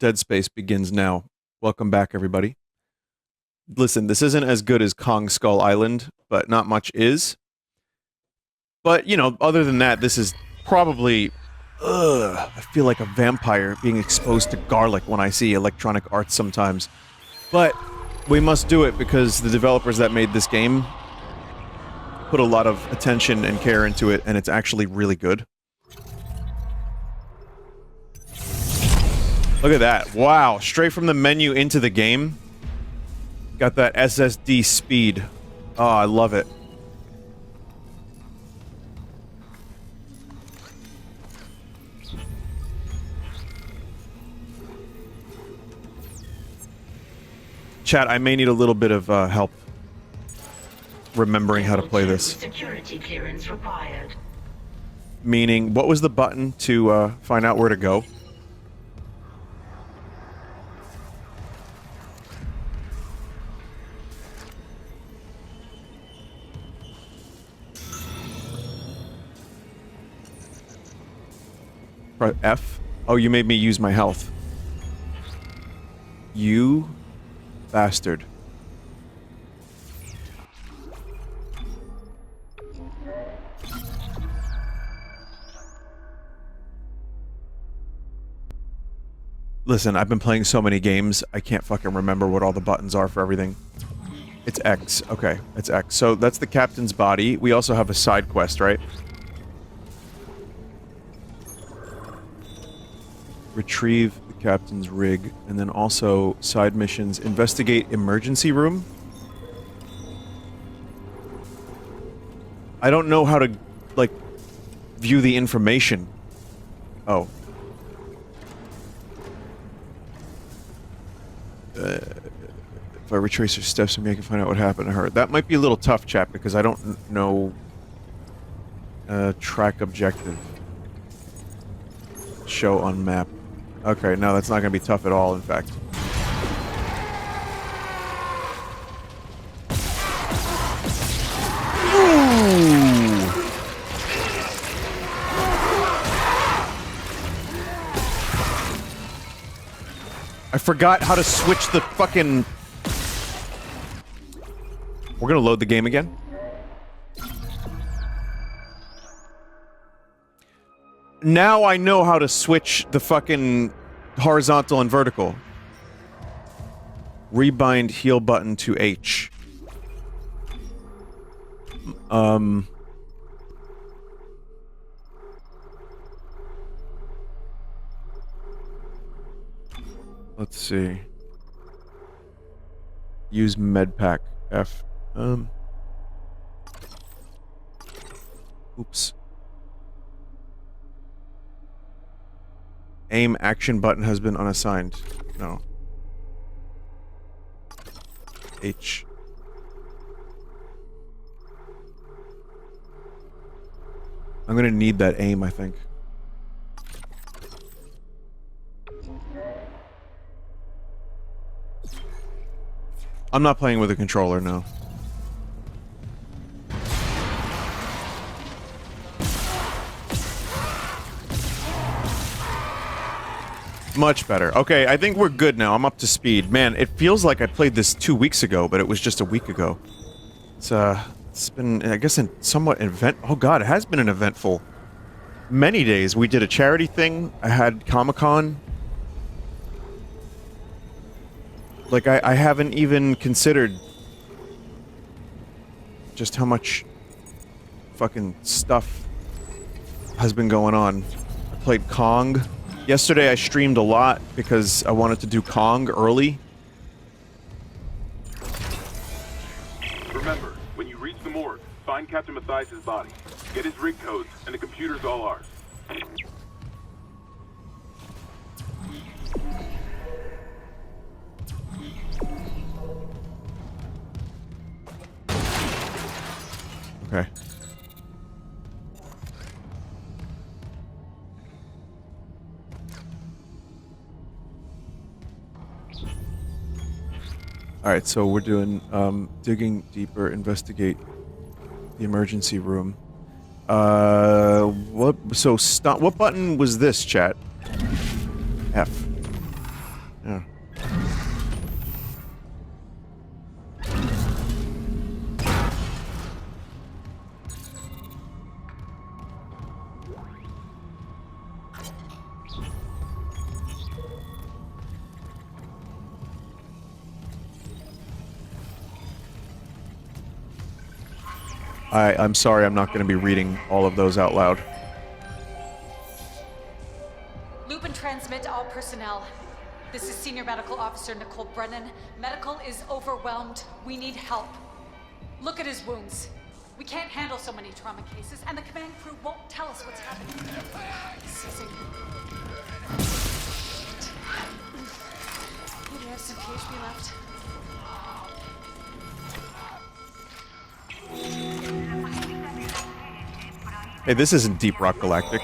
Dead Space begins now. Welcome back, everybody. Listen, this isn't as good as Kong Skull Island, but not much is. But, you know, other than that, this is probably... I feel like a vampire being exposed to garlic when I see Electronic Arts sometimes. But we must do it because the developers that made this game put a lot of attention and care into it, and it's actually really good. Look at that. Wow, straight from the menu into the game. Got that SSD speed. Oh, I love it. Chat, I may need a little bit of help remembering how to play this. Security clearance required. Meaning, what was the button to find out where to go? Press F? Oh, you made me use my health. You bastard. Listen, I've been playing so many games, I can't fucking remember what all the buttons are for everything. It's X. Okay, it's X. So that's the captain's body. We also have a side quest, right? Retrieve the captain's rig, and then also side missions. Investigate emergency room? I don't know how to, like, view the information. Oh. If I retrace her steps, maybe I can find out what happened to her. That might be a little tough, chat, because I don't know... track objective. Show on map. Okay, no, that's not going to be tough at all, in fact. Ooh. I forgot how to switch the fucking... We're gonna load the game again? Now I know how to switch the fucking horizontal and vertical. Rebind heal button to H. Let's see. Use med pack. F. Oops. Aim action button has been unassigned. No. H. I'm gonna need that aim, I think. I'm not playing with a controller, no. Much better. Okay, I think we're good now. I'm up to speed. Man, it feels like I played this 2 weeks ago, but it was just a week ago. It's been, I guess, somewhat event. Oh god, it has been an eventful many days. We did a charity thing. I had Comic-Con. Like, I haven't even considered just how much fucking stuff has been going on. I played Kong. Yesterday I streamed a lot because I wanted to do Kong early. Remember, when you reach the morgue, find Captain Mathias' body. Get his rig codes, and the computer's all ours. Okay. Alright, so we're doing, digging deeper, investigate the emergency room. What button was this, chat? F. Yeah. I'm sorry, I'm not going to be reading all of those out loud. Loop and transmit all personnel. This is Senior Medical Officer Nicole Brennan. Medical is overwhelmed. We need help. Look at his wounds. We can't handle so many trauma cases, and the command crew won't tell us what's happening. Seizing. Maybe I have some PHP left. Hey, this isn't Deep Rock Galactic.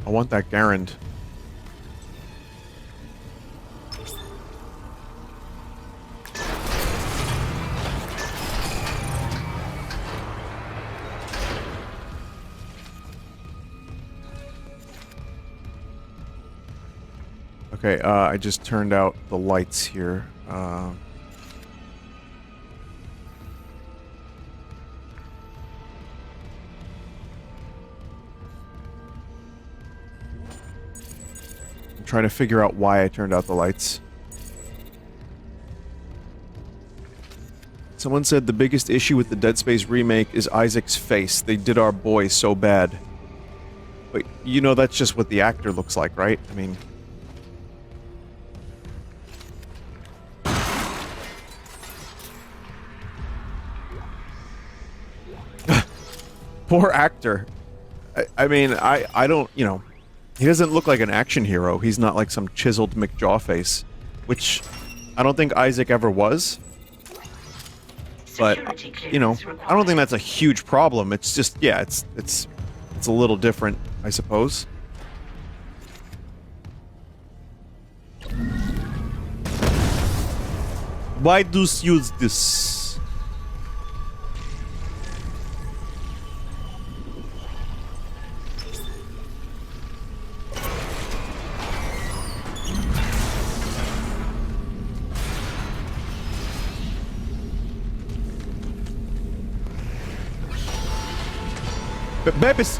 I want that Garand. Okay, I just turned out the lights here. I'm trying to figure out why I turned out the lights. Someone said the biggest issue with the Dead Space remake is Isaac's face. They did our boy so bad. But, you know, that's just what the actor looks like, right? I mean... Poor actor. I mean, I don't, you know... He doesn't look like an action hero. He's not like some chiseled McJawface. Which, I don't think Isaac ever was. But, you know, I don't think that's a huge problem. It's just, yeah, it's a little different, I suppose. Why do you use this? Babies!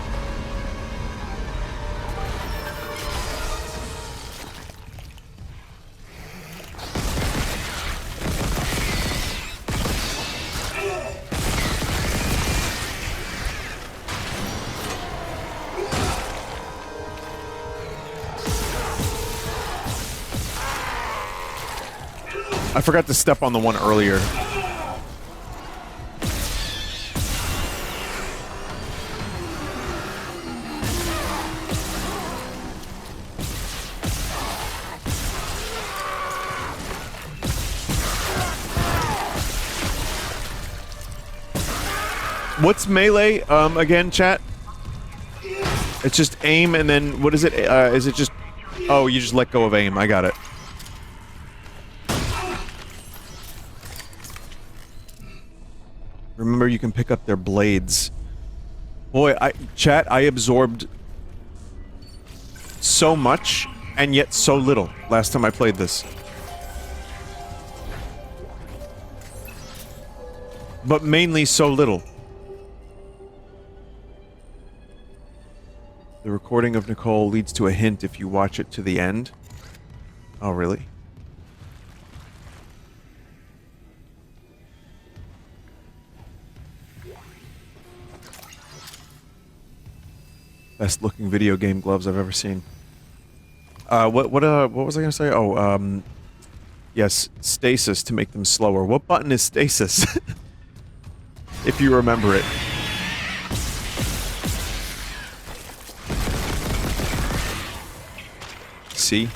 I forgot to step on the one earlier. What's melee, again, chat? It's just aim and then, what is it? Is it just... Oh, you just let go of aim. I got it. Remember, you can pick up their blades. Boy, chat, I absorbed so much, and yet so little last time I played this. But mainly so little. The recording of Nicole leads to a hint if you watch it to the end. Oh, really? Best looking video game gloves I've ever seen. What was I gonna say? Oh, yes, stasis to make them slower. What button is stasis? If you remember it. See?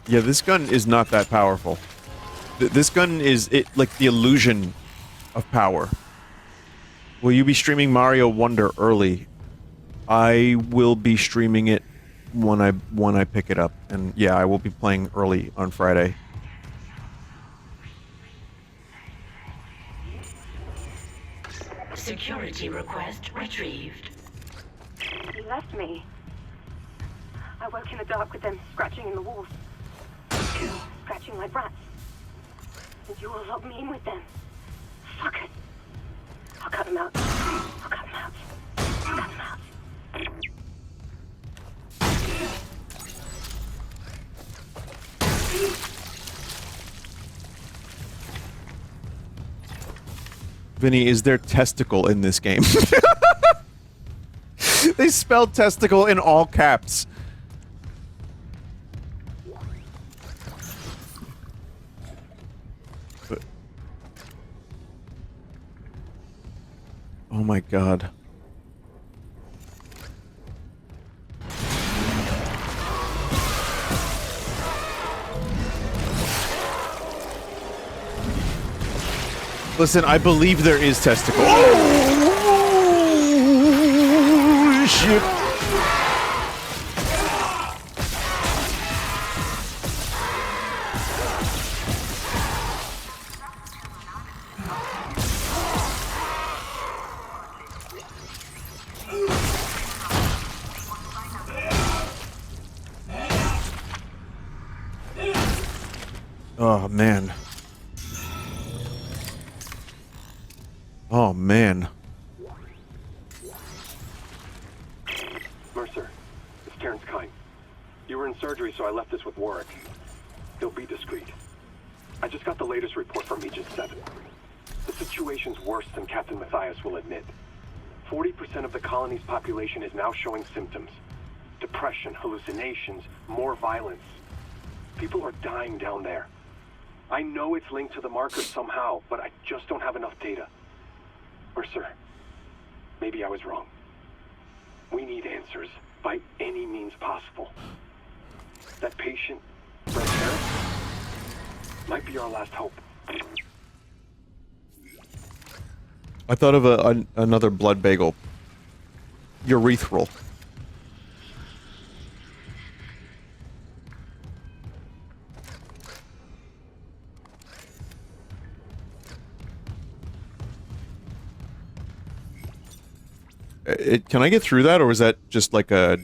Yeah, this gun is not that powerful. This gun is like the illusion of power. Will you be streaming Mario Wonder early? I will be streaming it when I pick it up, and yeah, I will be playing early on Friday. Security request retrieved. He left me. I woke in the dark with them scratching in the walls. Scratching like rats. And you all locked me in with them. Fuckers. I'll cut them out. I'll cut them out. I'll cut them out. Vinny, is there testicle in this game? They spelled testicle in all caps. But, oh my god. Listen, I believe there is testicle. Oh, shit. Oh, man. Oh, man. Mercer, it's Terrence Kine. You were in surgery, so I left this with Warwick. He'll be discreet. I just got the latest report from Agent 7. The situation's worse than Captain Mathias will admit. 40% of the colony's population is now showing symptoms. Depression, hallucinations, more violence. People are dying down there. I know it's linked to the markers somehow, but I just don't have enough data. Mercer, maybe I was wrong. We need answers by any means possible. That patient, Red Terrace, might be our last hope. I thought of another blood bagel. Urethral. Can I get through that, or is that just like a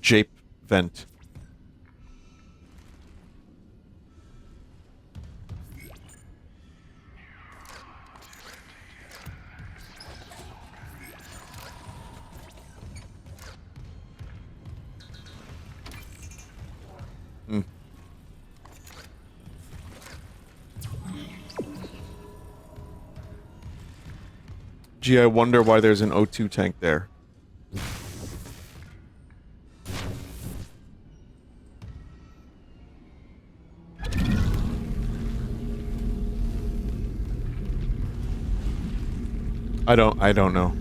jape vent? Hmm. Gee, I wonder why there's an O2 tank there. I don't know.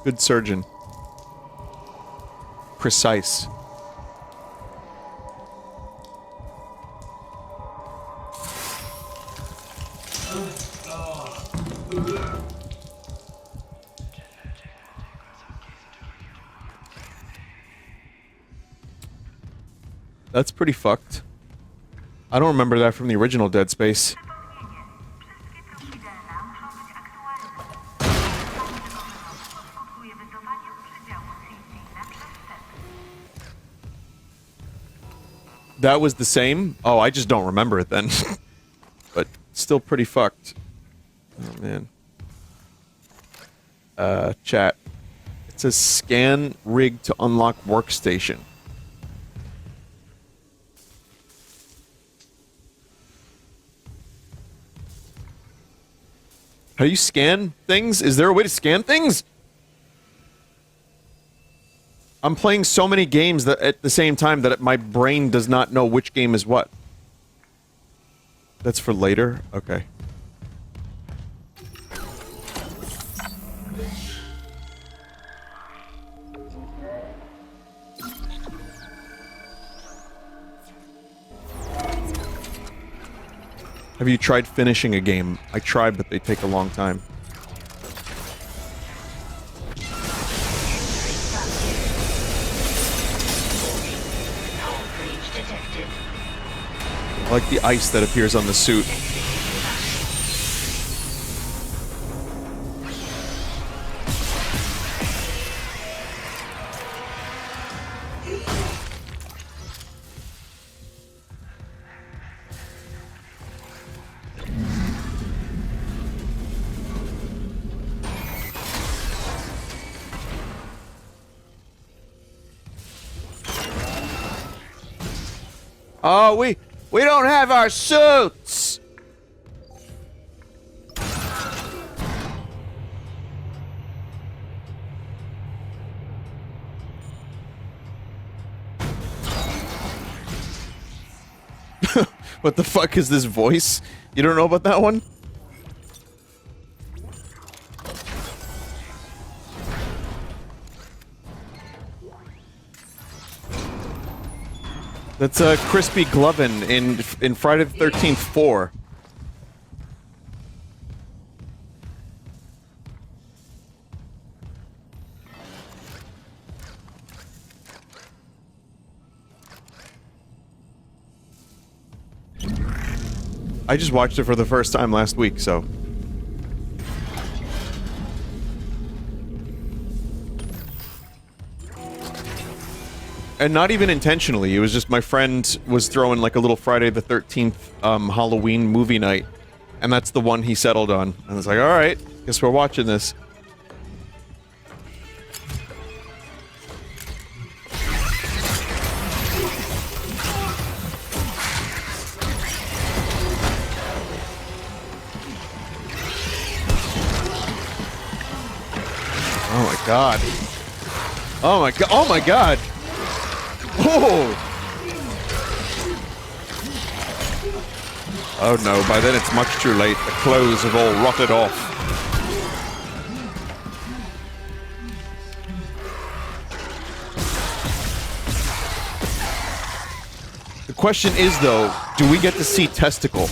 Good surgeon. Precise. That's pretty fucked. I don't remember that from the original Dead Space. That was the same? Oh, I just don't remember it then. But still pretty fucked. Oh, man. Chat. It says scan rig to unlock workstation. How do you scan things? Is there a way to scan things? I'm playing so many games that at the same time that my brain does not know which game is what. That's for later? Okay. Have you tried finishing a game? I tried, but they take a long time. I like the ice that appears on the suit. Oh, we don't have our suits! What the fuck is this voice? You don't know about that one? That's Crispy Glovin in Friday the 13th 4. I just watched it for the first time last week, so... And not even intentionally, it was just my friend was throwing like a little Friday the 13th Halloween movie night. And that's the one he settled on. And I was like, alright, guess we're watching this. Oh my god. Oh my god. Oh my god. Oh! Oh no, by then it's much too late. The clothes have all rotted off. The question is, though, do we get to see Testicle?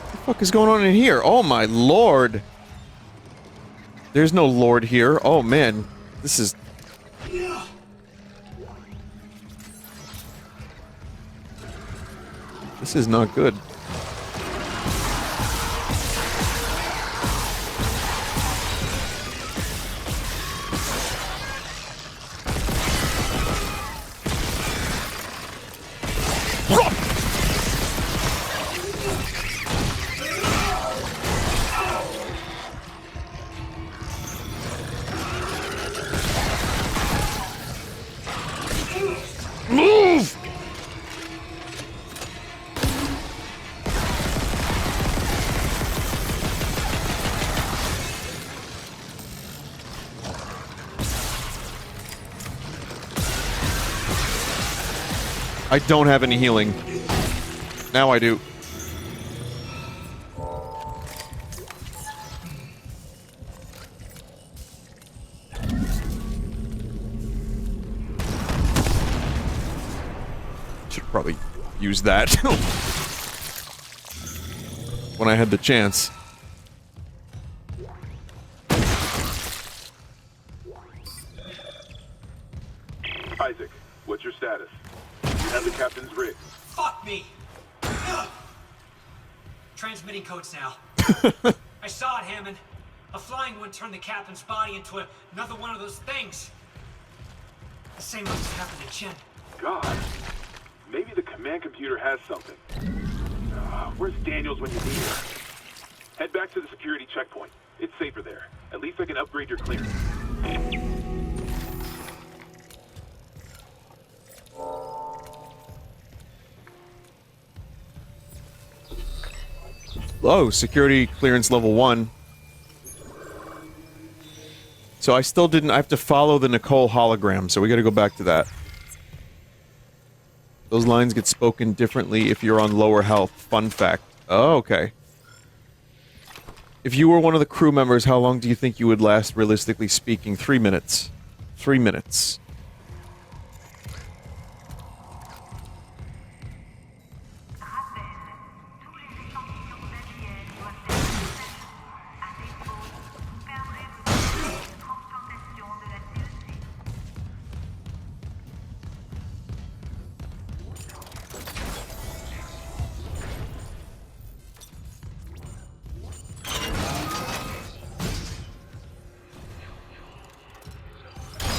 What the fuck is going on in here? Oh my lord. There's no lord here. Oh man. This is... This is not good. Move! I don't have any healing. Now I do. Should probably use that when I had the chance. Isaac, what's your status? You have the captain's rig. Fuck me! Ugh. Transmitting codes now. I saw it, Hammond. A flying one turned the captain's body into another one of those things. The same must have happened to Chen. God. Maybe the command computer has something. Where's Daniels when you need her? Head back to the security checkpoint. It's safer there. At least I can upgrade your clearance. Oh, security clearance level 1. So I still didn't... I have to follow the Nicole hologram, so we gotta go back to that. Those lines get spoken differently if you're on lower health. Fun fact. Oh, okay. If you were one of the crew members, how long do you think you would last, realistically speaking? 3 minutes. 3 minutes.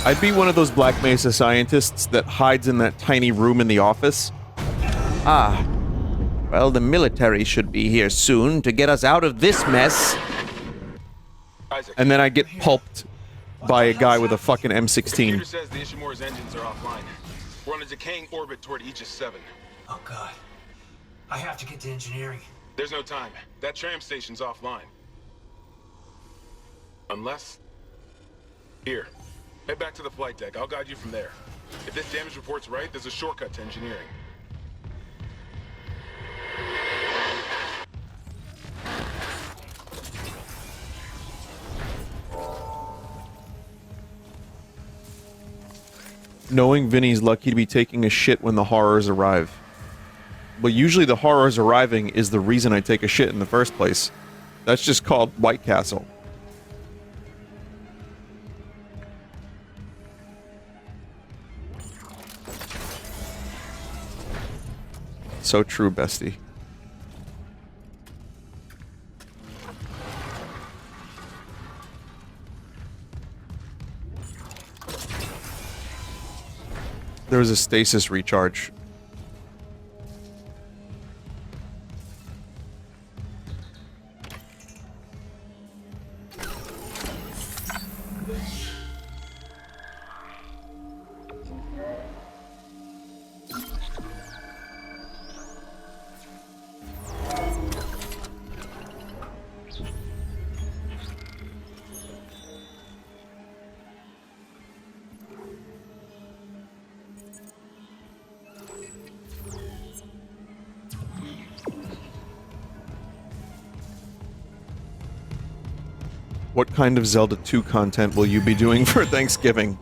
I'd be one of those Black Mesa scientists that hides in that tiny room in the office. Ah. Well, the military should be here soon to get us out of this mess. Isaac, And then I get pulped by a guy with a fucking M16. computer says the Ishimura's engines are offline. We're on a decaying orbit toward Aegis 7. Oh god. I have to get to engineering. There's no time. That tram station's offline. Unless... Here. Head back to the flight deck. I'll guide you from there. If this damage report's right, there's a shortcut to engineering. Knowing Vinny's lucky to be taking a shit when the horrors arrive. Well, usually the horrors arriving is the reason I take a shit in the first place. That's just called White Castle. So true, bestie. There was a stasis recharge. What kind of Zelda 2 content will you be doing for Thanksgiving?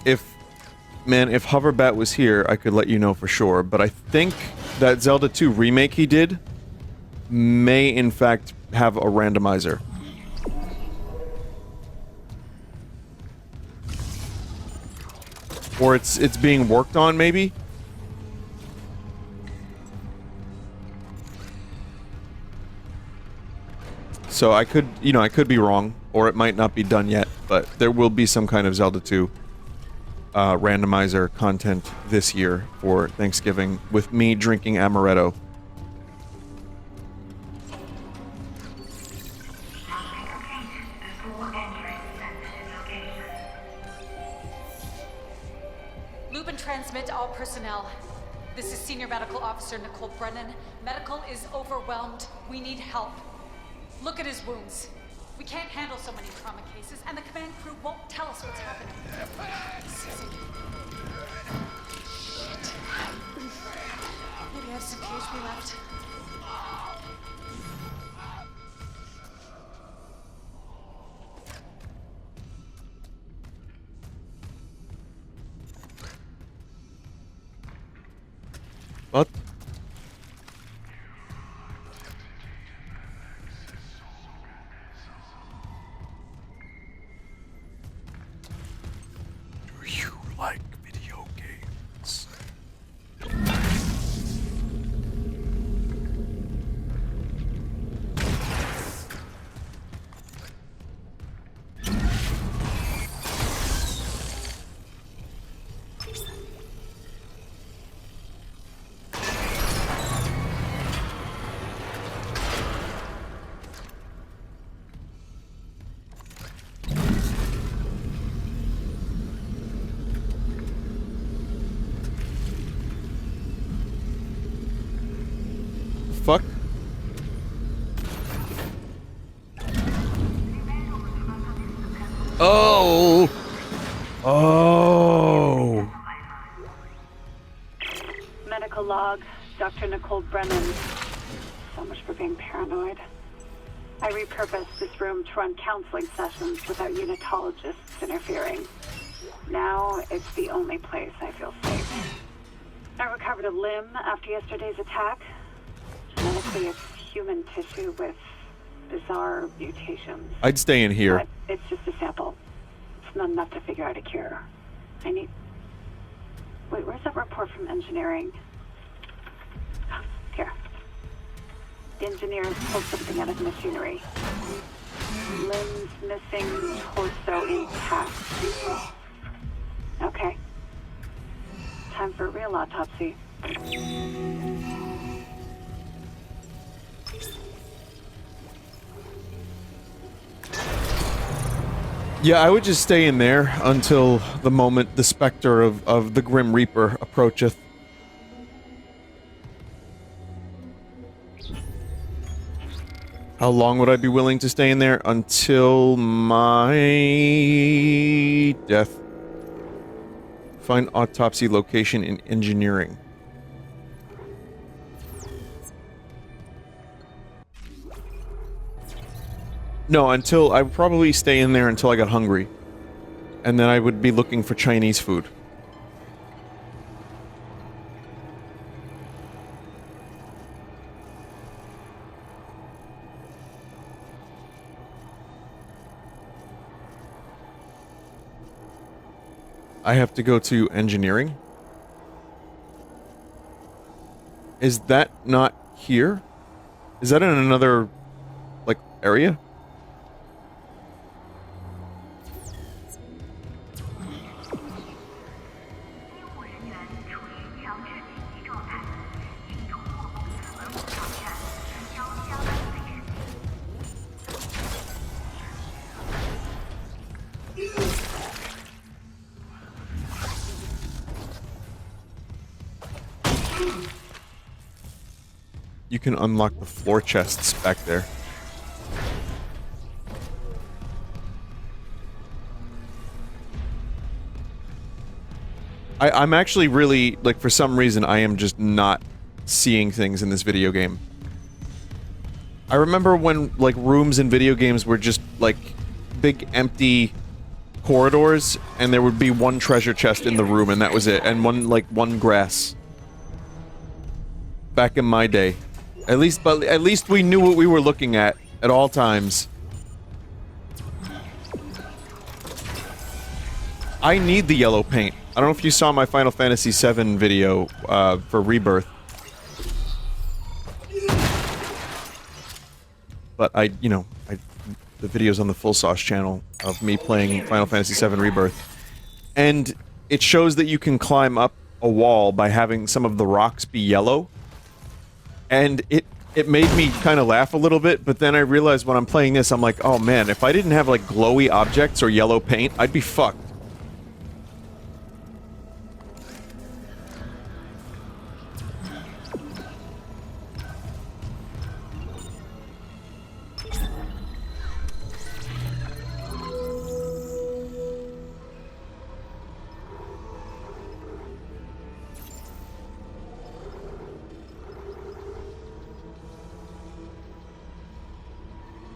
If Hoverbat was here, I could let you know for sure, but I think that Zelda 2 remake he did may in fact have a randomizer. Or it's being worked on, maybe? So I could, I could be wrong, or it might not be done yet, but there will be some kind of Zelda 2 randomizer content this year for Thanksgiving with me drinking amaretto. Loop and transmit all personnel. This is Senior Medical Officer Nicole Brennan. Medical is overwhelmed. We need help. Look at his wounds. We can't handle so many trauma cases, and the command crew won't tell us what's happening. Shit. Maybe I have some PHP left. What? You like video games? log, Dr. Nicole Brennan. So much for being paranoid. I repurposed this room to run counseling sessions without unitologists interfering. Now it's the only place I feel safe. I recovered a limb after yesterday's attack. Genetically, it's human tissue with bizarre mutations. I'd stay in here. But it's just a sample. It's not enough to figure out a cure. I need... Wait, where's that report from engineering? Here. The engineers pulled something out of machinery. Limbs missing, torso intact. Okay. Time for a real autopsy. Yeah, I would just stay in there until the moment the specter of the Grim Reaper approacheth. How long would I be willing to stay in there? Until my death. Find autopsy location in engineering. No, until... I would probably stay in there until I got hungry. And then I would be looking for Chinese food. I have to go to engineering? Is that not here? Is that in another, like, area? You can unlock the floor chests back there. I'm actually really, like, for some reason, I am just not seeing things in this video game. I remember when, like, rooms in video games were just, like, big empty corridors, and there would be one treasure chest in the room, and that was it, and one grass. Back in my day. At least we knew what we were looking at all times. I need the yellow paint. I don't know if you saw my Final Fantasy VII video for Rebirth. But the video's on the Full Sauce channel of me playing Final Fantasy VII Rebirth. And it shows that you can climb up a wall by having some of the rocks be yellow. And it made me kind of laugh a little bit, but then I realized when I'm playing this, I'm like, oh man, if I didn't have, like, glowy objects or yellow paint, I'd be fucked.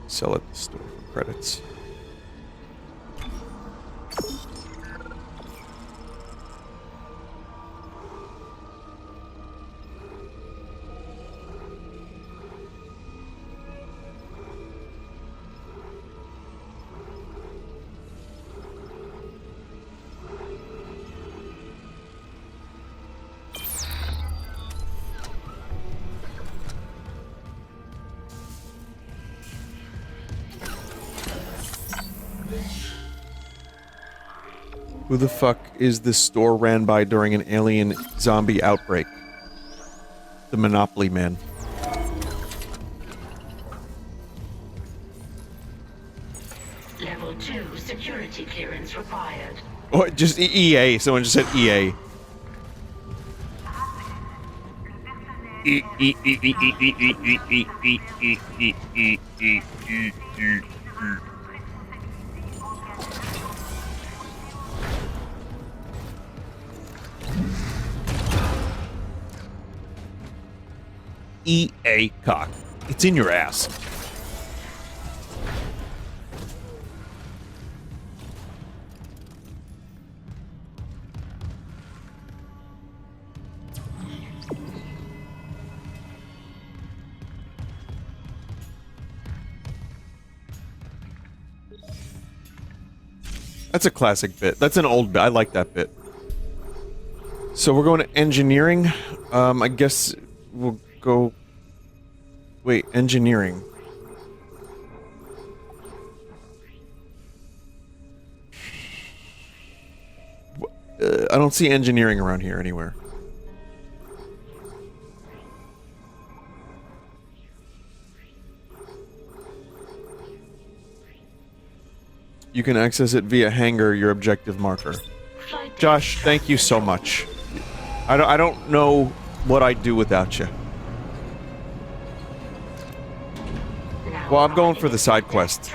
Sell at the store for credits. Who the fuck is this store ran by during an alien zombie outbreak? The Monopoly Man. Level 2 security clearance required. Oh, just EA. Someone just said EA. EA cock. It's in your ass. That's a classic bit. That's an old bit. I like that bit. So we're going to engineering. I guess we'll go... Wait, engineering. I don't see engineering around here anywhere. You can access it via hangar, your objective marker. Josh, thank you so much. I don't know what I'd do without you. Well, I'm going for the side quest.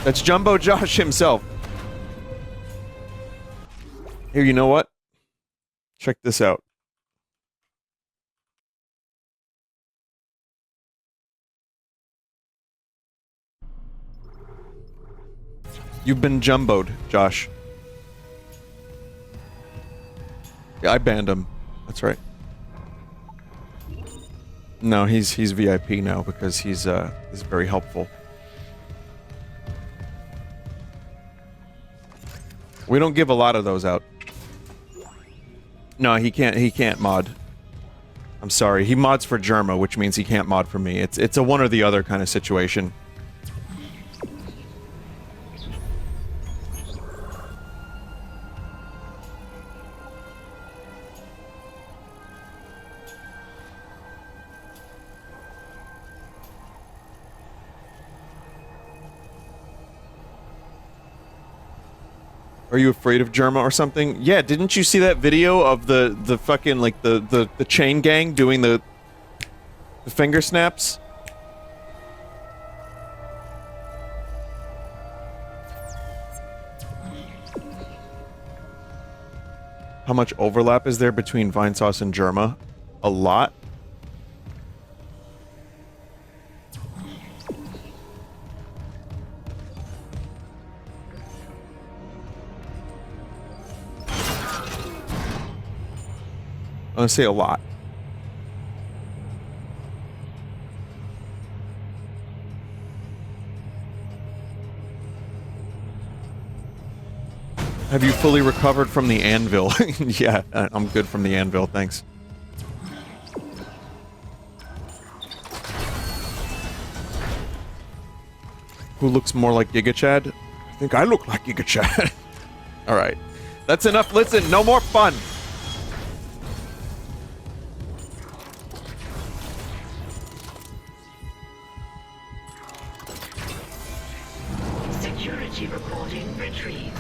That's Jumbo Josh himself. Here, you know what? Check this out. You've been jumboed, Josh. Yeah, I banned him. That's right. No, he's VIP now because he's very helpful. We don't give a lot of those out. No, he can't mod. I'm sorry. He mods for Germa, which means he can't mod for me. It's a one or the other kind of situation. Are you afraid of Germa or something? Yeah, didn't you see that video of the fucking, like, the chain gang doing the finger snaps? How much overlap is there between Vinesauce and Germa? A lot. I'm gonna say a lot. Have you fully recovered from the anvil? Yeah, I'm good from the anvil, thanks. Who looks more like Giga Chad? I think I look like Giga Chad. Alright. That's enough. Listen, no more fun. Security reporting retrieved.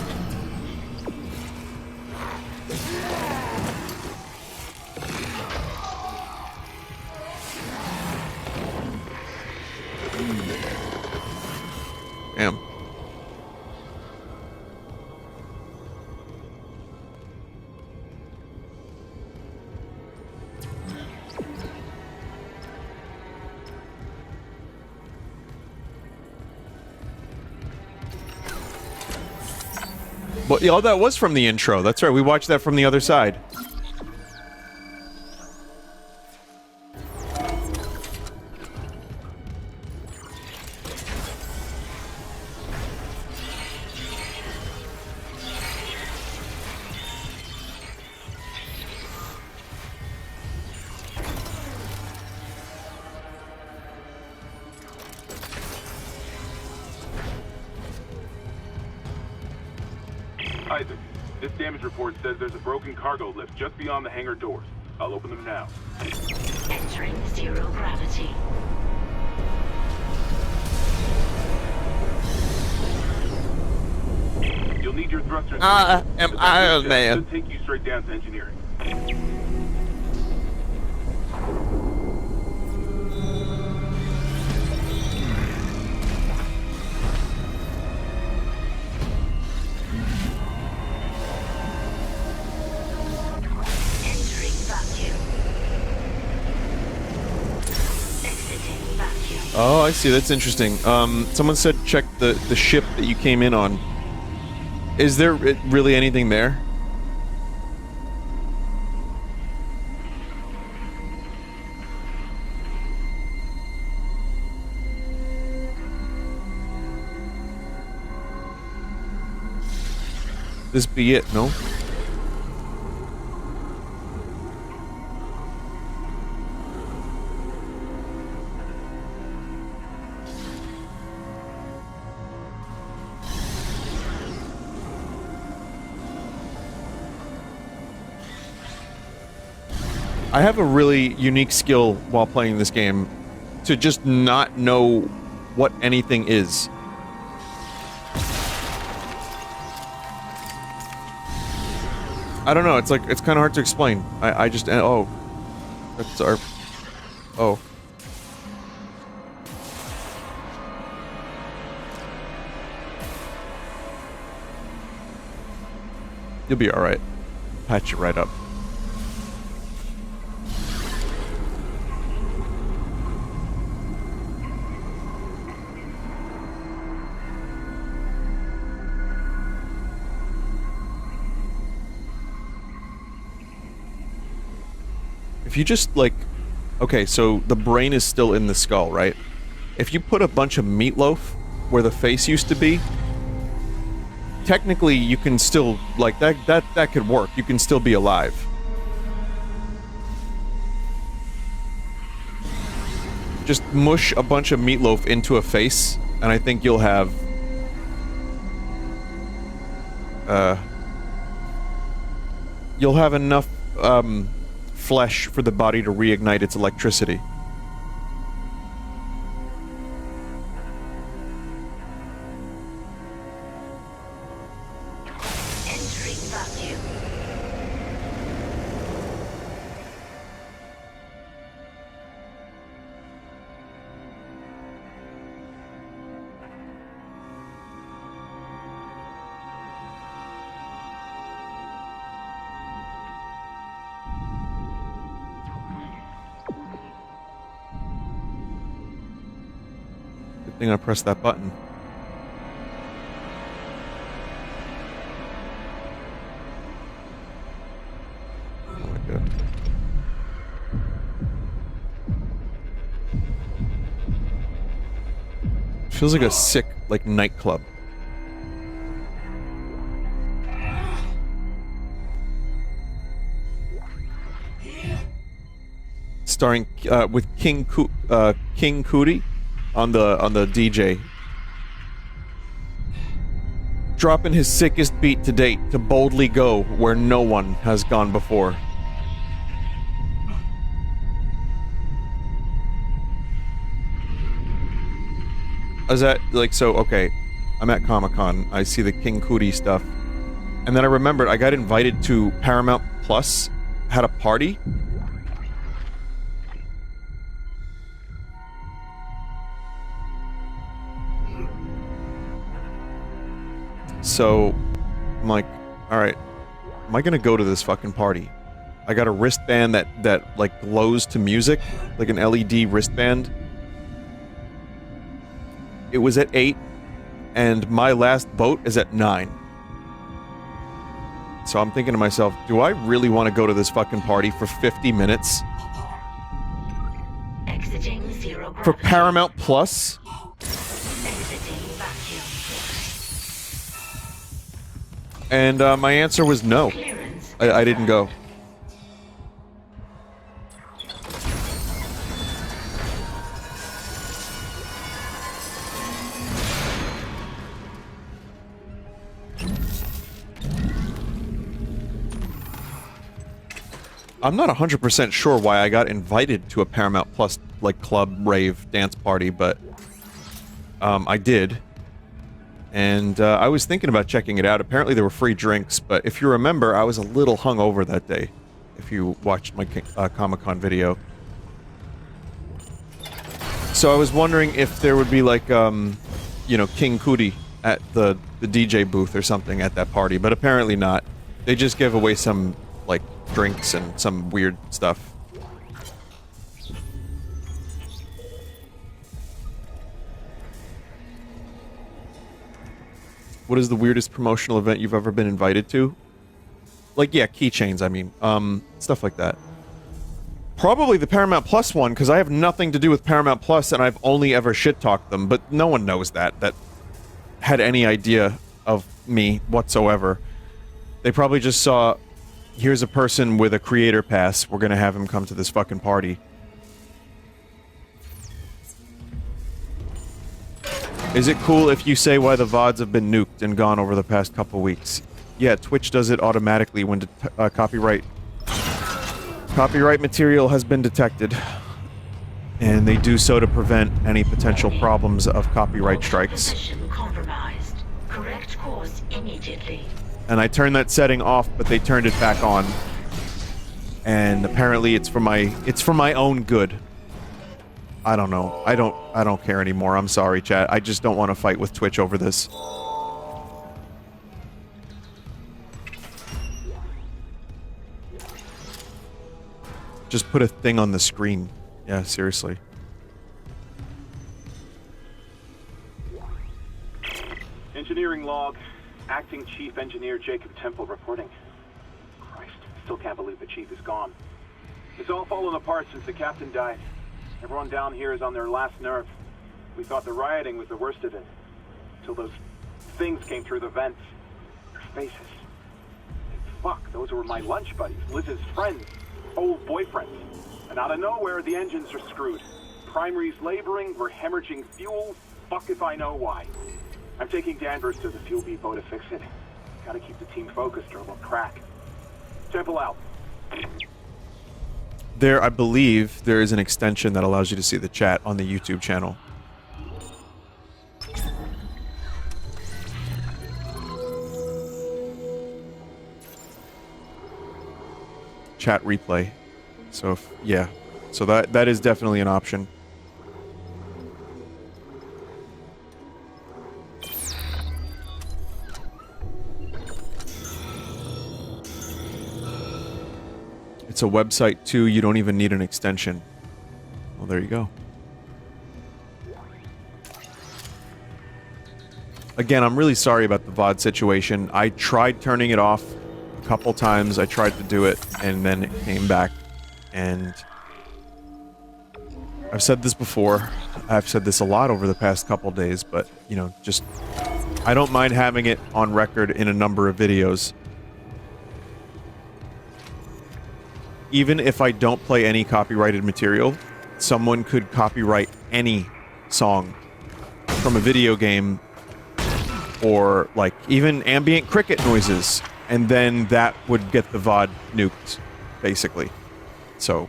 Damn. But yeah, that was from the intro. That's right. We watched that from the other side. Isaac, this damage report says there's a broken cargo lift just beyond the hangar doors. I'll open them now. Entering zero gravity. You'll need your thrusters. I am Iron Man. Should take you straight down to engineering. Entering Oh, I see. That's interesting. Someone said check the ship that you came in on. Is there really anything there? This be it, no? I have a really unique skill while playing this game to just not know what anything is. I don't know, it's like, it's kind of hard to explain. I just, oh. That's our, oh. You'll be alright. Patch it right up. If you just, like... Okay, so the brain is still in the skull, right? If you put a bunch of meatloaf where the face used to be, technically you can still, like, that could work. You can still be alive. Just mush a bunch of meatloaf into a face, and I think you'll have... You'll have enough, flesh for the body to reignite its electricity. Entering vacuum. Good thing I pressed that button. Oh my god. Feels like a sick, like, nightclub. Starring, with King Cootie on the DJ. Dropping his sickest beat to date to boldly go where no one has gone before. Is that, like, so, okay, I'm at Comic-Con, I see the King Cootie stuff, and then I remembered I got invited to Paramount Plus, had a party. So, I'm like, alright, am I gonna go to this fucking party? I got a wristband that like, glows to music, like an LED wristband. It was at 8, and my last boat is at 9. So I'm thinking to myself, do I really want to go to this fucking party for 50 minutes? Exiting zero gravity. For Paramount Plus? Exiting vacuum. And my answer was no. Clearance. I didn't go. I'm not 100% sure why I got invited to a Paramount Plus, like, club, rave, dance party, but I did. And I was thinking about checking it out. Apparently there were free drinks, but if you remember, I was a little hungover that day, if you watched my Comic-Con video. So I was wondering if there would be, like, you know, King Cootie at the DJ booth or something at that party, but apparently not. They just gave away some, like, drinks and some weird stuff. What is the weirdest promotional event you've ever been invited to? Like, yeah, keychains, I mean. Stuff like that. Probably the Paramount Plus one, because I have nothing to do with Paramount Plus, and I've only ever shit-talked them, but no one knows that had any idea of me whatsoever. They probably just saw, here's a person with a creator pass, we're gonna have him come to this fucking party. Is it cool if you say why the VODs have been nuked and gone over the past couple weeks? Yeah, Twitch does it automatically when copyright material has been detected. And they do so to prevent any potential problems of copyright strikes. Position compromised. Correct course immediately. And I turned that setting off, but they turned it back on. And apparently it's for my own good. I don't know. I don't care anymore. I'm sorry, chat. I just don't want to fight with Twitch over this. Just put a thing on the screen. Yeah, seriously. Engineering log. Acting Chief Engineer Jacob Temple reporting. Christ, still can't believe the chief is gone. It's all fallen apart since the captain died. Everyone down here is on their last nerve. We thought the rioting was the worst of it. Till those things came through the vents. Their faces. Fuck, those were my lunch buddies, Liz's friends, old boyfriends. And out of nowhere, the engines are screwed. Primary's laboring, we're hemorrhaging fuel. Fuck if I know why. I'm taking Danvers to the fuel depot to fix it. Gotta keep the team focused or we'll crack. Temple out. There, I believe, there is an extension that allows you to see the chat on the YouTube channel. Chat replay. So, yeah. So that is definitely an option. It's a website too, you don't even need an extension. Well, there you go. Again, I'm really sorry about the VOD situation. I tried turning it off a couple times. I tried to do it, and then it came back. And I've said this before. I've said this a lot over the past couple days, but, you know, just... I don't mind having it on record in a number of videos. Even if I don't play any copyrighted material, someone could copyright any song from a video game or, like, even ambient cricket noises, and then that would get the VOD nuked, basically. So,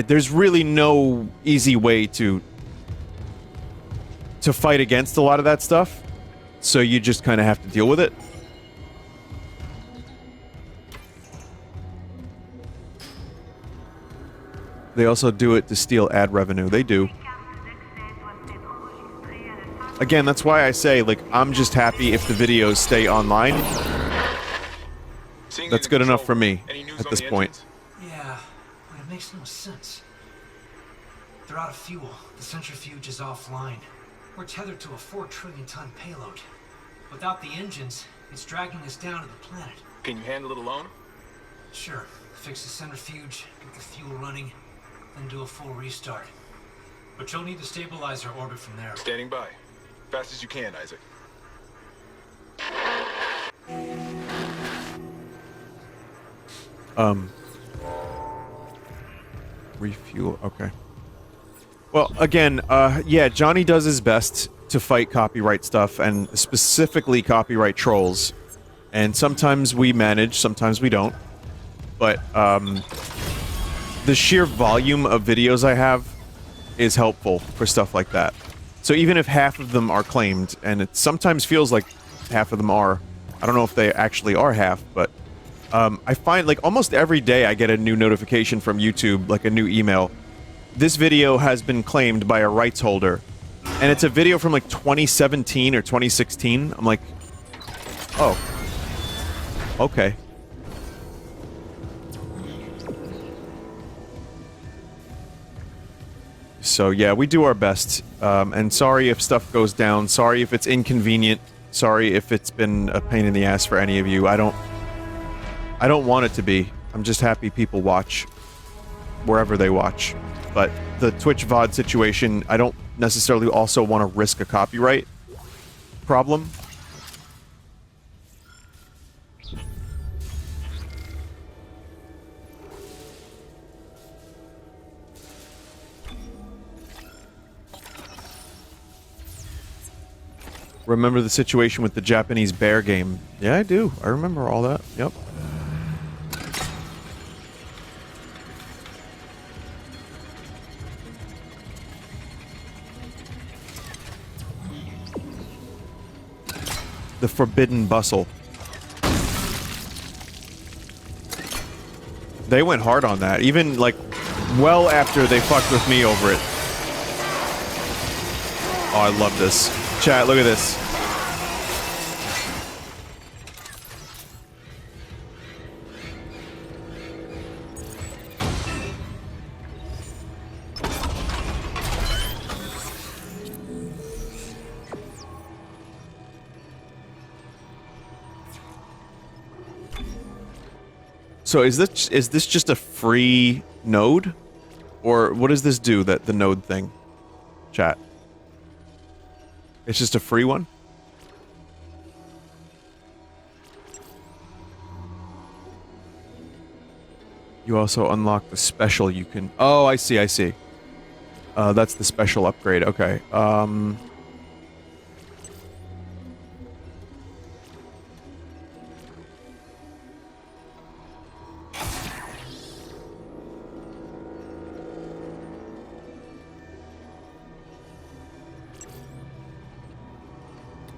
there's really no easy way to fight against a lot of that stuff, so you just kind of have to deal with it. They also do it to steal ad revenue. They do. Again, that's why I say, like, I'm just happy if the videos stay online. That's good enough for me at this point. Yeah, but it makes no sense. They're out of fuel. The centrifuge is offline. We're tethered to a 4 trillion ton payload. Without the engines, it's dragging us down to the planet. Can you handle it alone? Sure. Fix the centrifuge, get the fuel running, then do a full restart. But you'll need to stabilize our orbit from there. Standing by. Fast as you can, Isaac. Refuel, okay. Well, again, yeah, Johnny does his best to fight copyright stuff, and specifically copyright trolls. And sometimes we manage, sometimes we don't. But, the sheer volume of videos I have is helpful for stuff like that. So even if half of them are claimed, and it sometimes feels like half of them are, I don't know if they actually are half, but I find, like, almost every day I get a new notification from YouTube, like a new email. This video has been claimed by a rights holder. And it's a video from, like, 2017 or 2016. I'm like, oh. Okay. So, yeah, we do our best. And sorry if stuff goes down. Sorry if it's inconvenient. Sorry if it's been a pain in the ass for any of you. I don't want it to be. I'm just happy people watch wherever they watch. But the Twitch VOD situation, I don't necessarily also want to risk a copyright problem. Remember the situation with the Japanese bear game? Yeah, I do. I remember all that. Yep. The Forbidden Bustle. They went hard on that, even like well after they fucked with me over it. Oh, I love this. Chat, look at this. So is this just a free node? Or what does this do, that the node thing? Chat. It's just a free one? You also unlock the special you can... Oh, I see, I see. That's the special upgrade, okay.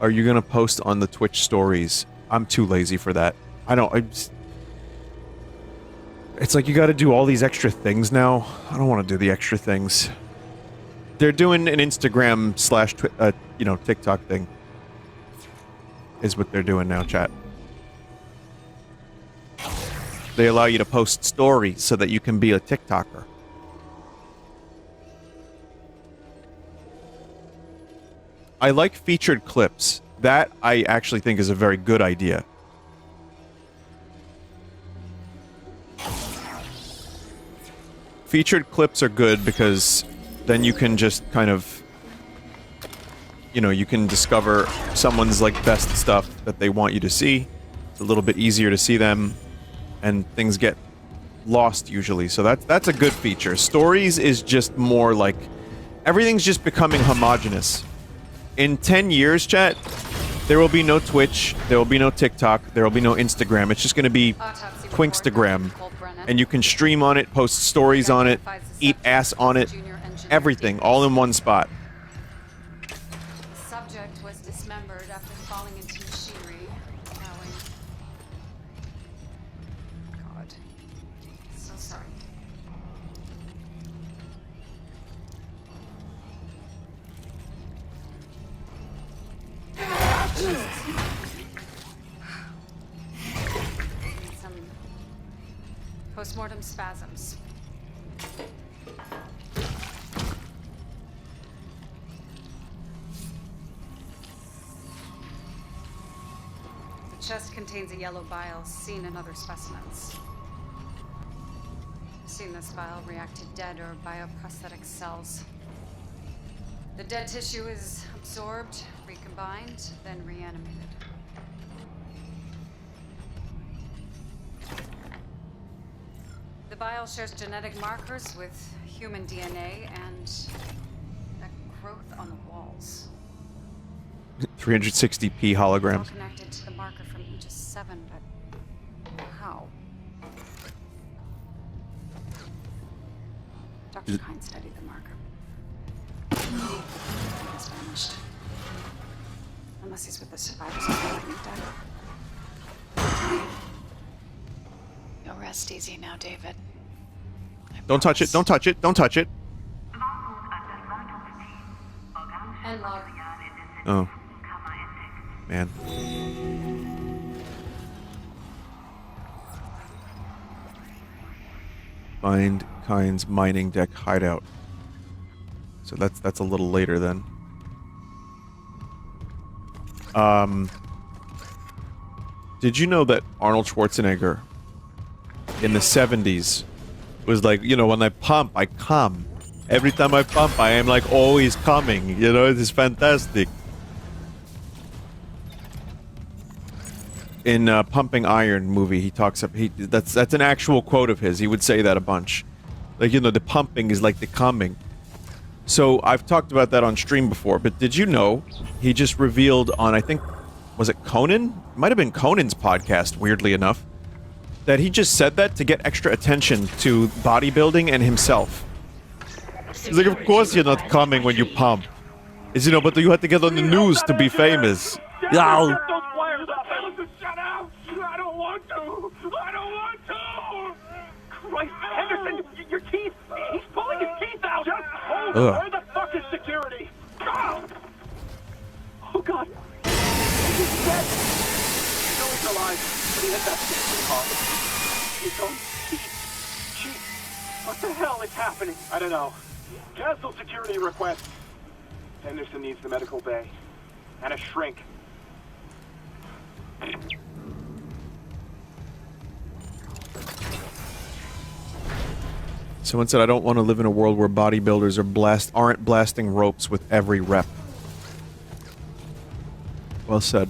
Are you gonna post on the Twitch stories? I'm too lazy for that. It's like you gotta do all these extra things now. I don't want to do the extra things. They're doing an Instagram slash, you know, TikTok thing. Is what they're doing now, chat. They allow you to post stories so that you can be a TikToker. I like featured clips. That I actually think is a very good idea. Featured clips are good because then you can just kind of, you know, you can discover someone's like best stuff that they want you to see. It's a little bit easier to see them, and things get lost usually. So that's a good feature. Stories is just more like everything's just becoming homogenous. In 10 years, chat, there will be no Twitch, there will be no TikTok, there will be no Instagram. It's just going to be Twinkstagram. And you can stream on it, post stories on it, eat ass on it, everything, all in one spot. The subject was dismembered after falling into machinery. God. So sorry. Some postmortem spasms. The chest contains a yellow bile seen in other specimens. I've seen this bile react to dead or bioprosthetic cells. The dead tissue is absorbed, recombined, then reanimated. The bile shares genetic markers with human DNA and that growth on the walls. 360p It's all holograms. connected to the marker from Aegis 7, but how? Dr. Kine studied the marker. He's vanished. Unless he's with the survivors of the lightning death. You'll rest easy now, David. Don't touch it, don't touch it, don't touch it. And log. Oh. Man. Find Kine's mining deck hideout. So that's a little later then. Did you know that Arnold Schwarzenegger in the 70s was like, you know, when I pump, I come. Every time I pump, I am like always coming. You know, it is fantastic. In Pumping Iron movie, he talks up. That's an actual quote of his. He would say that a bunch. Like, you know, the pumping is like the coming. So I've talked about that on stream before, but did you know he just revealed on, I think, was it Conan? It might have been Conan's podcast, weirdly enough, that he just said that to get extra attention to bodybuilding and himself. He's like, of course you're not coming when you pump. It's, you know, but you have to get on the news to be famous. Yeah. Shut up! I don't want to! I don't want to! Christ, Henderson, your teeth! He's pulling his teeth out! Just hold it! Where the fuck is security? Oh, God. He's dead! No, he's alive, but he hit that shit pretty hard. His own teeth. Jeez, what the hell is happening? I don't know. Cancel security request. Henderson needs the medical bay. And a shrink. Someone said, I don't want to live in a world where bodybuilders aren't blasting ropes with every rep. Well said.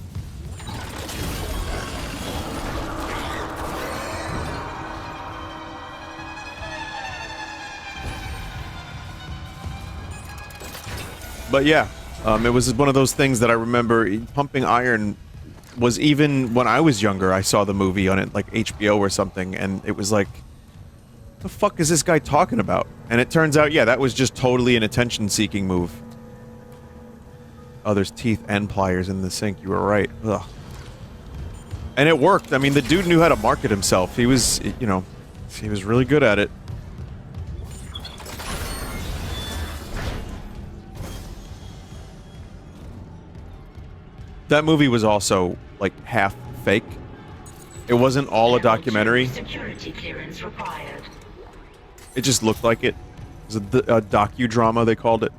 But yeah, it was one of those things that I remember. Pumping Iron was, even when I was younger, I saw the movie on it, like HBO or something, and it was like, the fuck is this guy talking about? And it turns out, yeah, that was just totally an attention-seeking move. Oh, there's teeth and pliers in the sink. You were right. Ugh. And it worked. I mean, the dude knew how to market himself. He was, you know, he was really good at it. That movie was also, like, half fake. It wasn't all a documentary. Security clearance required. It just looked like it. It was a docudrama, they called it.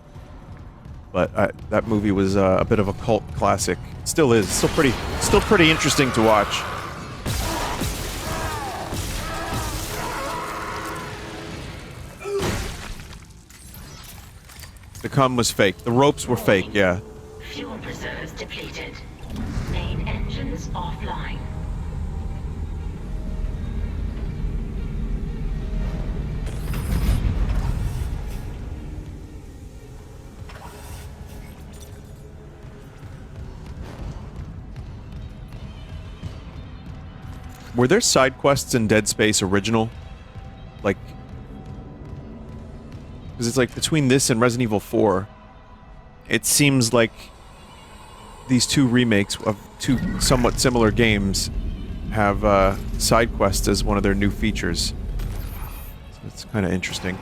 But that movie was a bit of a cult classic. It still is. Still pretty interesting to watch. The cum was fake. The ropes were fake, yeah. Fuel reserves depleted. Main engines offline. Were there side quests in Dead Space original? Like, because it's like between this and Resident Evil 4, it seems like these two remakes of two somewhat similar games have side quests as one of their new features. So it's kind of interesting.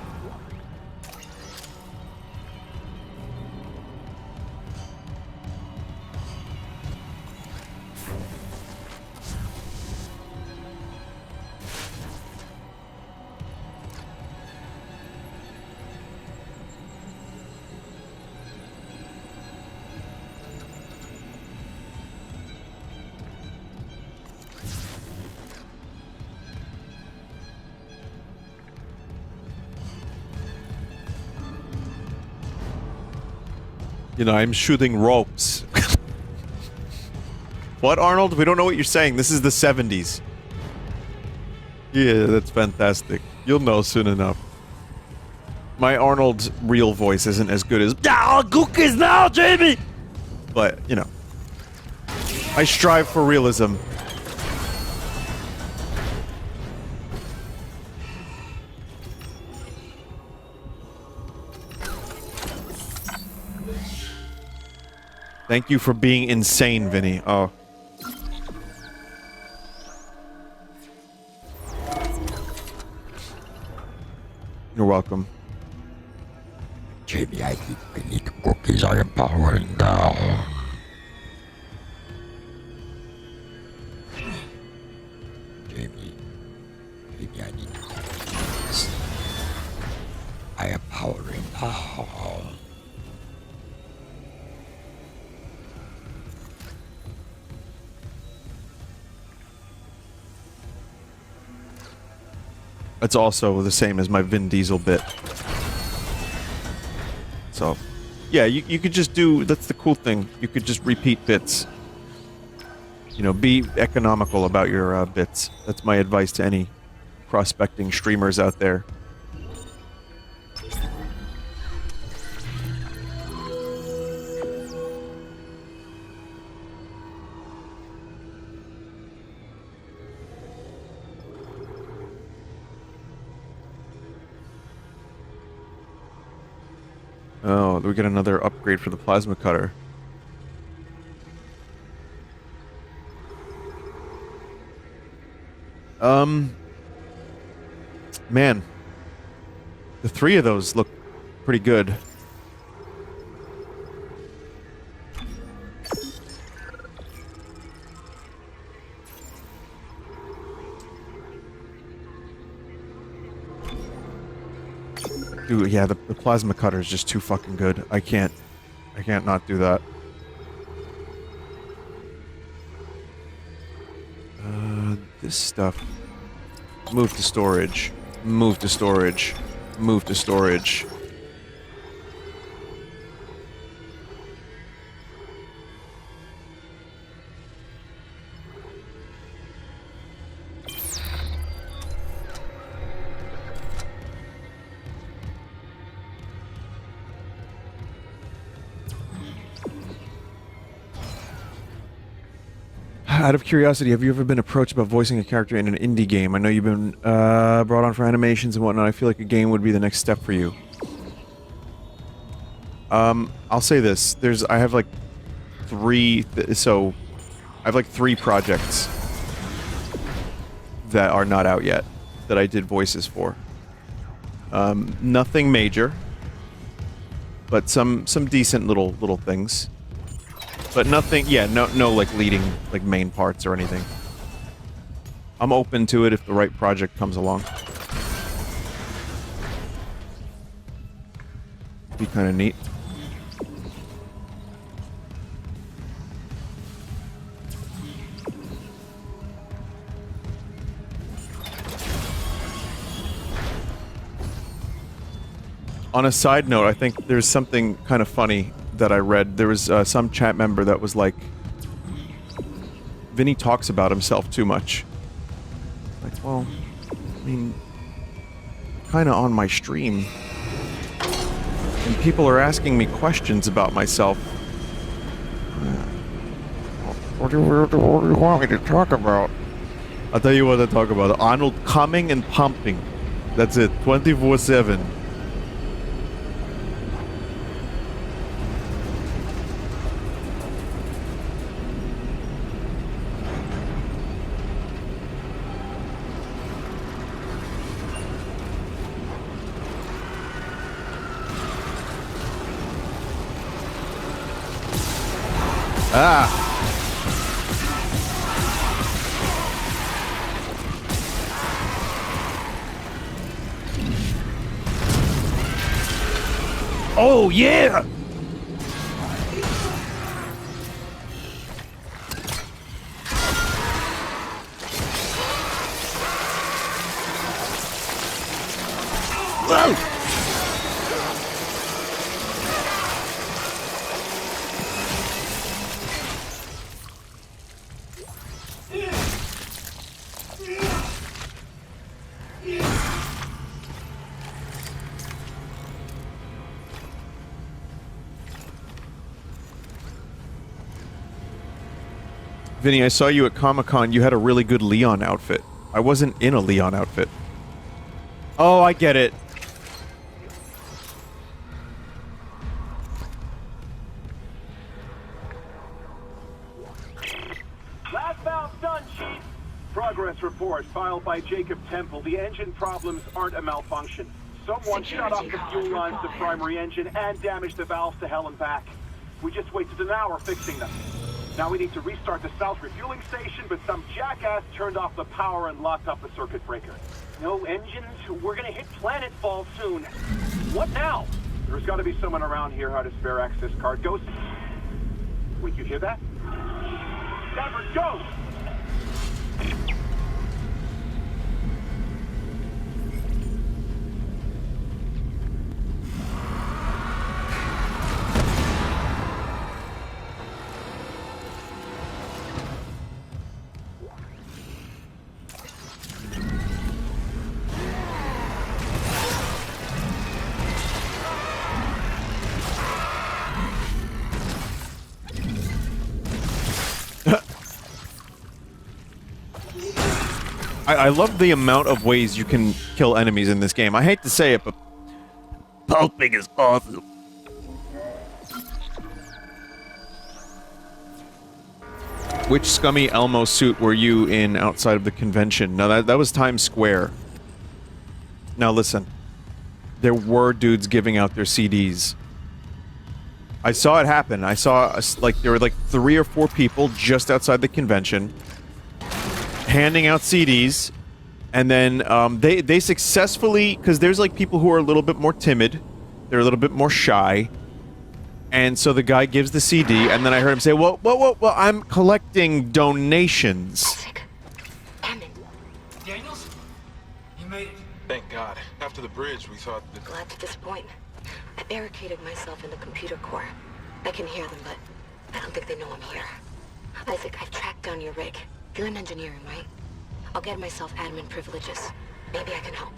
You know, I'm shooting ropes. What, Arnold? We don't know what you're saying. This is the 70s. Yeah, that's fantastic. You'll know soon enough. My Arnold's real voice isn't as good as cookies now, Jamie! But, you know, I strive for realism. Thank you for being insane, Vinny. Oh. You're welcome. Jamie, I think we need cookies. I am powering down. Jamie, I need cookies. I am powering down. It's also the same as my Vin Diesel bit. So, yeah, you could just do... That's the cool thing. You could just repeat bits. You know, be economical about your bits. That's my advice to any prospecting streamers out there. Oh, we get another upgrade for the plasma cutter. Man. The 3 of those look pretty good. Dude, yeah, the plasma cutter is just too fucking good. I can't not do that. This stuff. Move to storage. Move to storage. Move to storage. Out of curiosity, have you ever been approached about voicing a character in an indie game? I know you've been brought on for animations and whatnot. I feel like a game would be the next step for you. I'll say this. I have like 3... So, I have like 3 projects that are not out yet that I did voices for. Nothing major, but some decent little things. But nothing, yeah, no like leading, like main parts or anything. I'm open to it if the right project comes along. Be kind of neat. On a side note, I think there's something kind of funny that I read. There was some chat member that was like, Vinny talks about himself too much. Like, well, I mean, kind of on my stream. And people are asking me questions about myself. What do you want me to talk about? I'll tell you what to talk about. Arnold coming and pumping. That's it. 24/7. Ah! Oh, yeah! Whoa! Vinny, I saw you at Comic-Con. You had a really good Leon outfit. I wasn't in a Leon outfit. Oh, I get it. Last valve done, Chief. Progress report filed by Jacob Temple. The engine problems aren't a malfunction. Someone shut off the fuel lines to the primary engine and damaged the valves to hell and back. We just wasted an hour fixing them. Now we need to restart the south refueling station, but some jackass turned off the power and locked up the circuit breaker. No engines? We're gonna hit planetfall soon. What now? There's gotta be someone around here who had a spare access card. Ghost. Wait, you hear that? Never go! I love the amount of ways you can kill enemies in this game. I hate to say it, but pulping is awesome. Which scummy Elmo suit were you in outside of the convention? No, that was Times Square. Now listen. There were dudes giving out their CDs. I saw it happen. I saw, like, there were like 3 or 4 people just outside the convention handing out CDs, and then they successfully, because there's like people who are a little bit more timid, they're a little bit more shy, and so the guy gives the CD, and then I heard him say, well, I'm collecting donations. Daniels? You made it. Thank God. After the bridge, we thought that... Glad to disappoint. I barricaded myself in the computer core. I can hear them, but I don't think they know I'm here. Isaac, I've tracked down your rig. You're in engineering, right? I'll get myself admin privileges. Maybe I can help.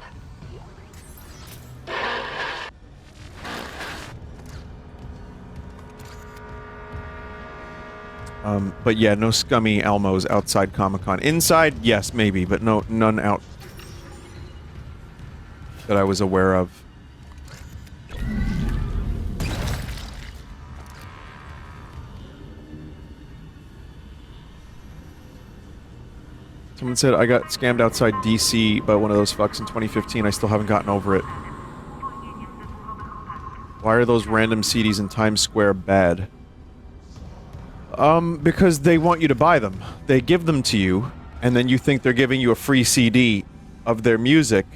But yeah, no scummy Elmos outside Comic-Con. Inside, yes, maybe, but no, none out that I was aware of. Someone said I got scammed outside DC by one of those fucks in 2015. I still haven't gotten over it. Why are those random CDs in Times Square bad? Because they want you to buy them. They give them to you, and then you think they're giving you a free CD of their music,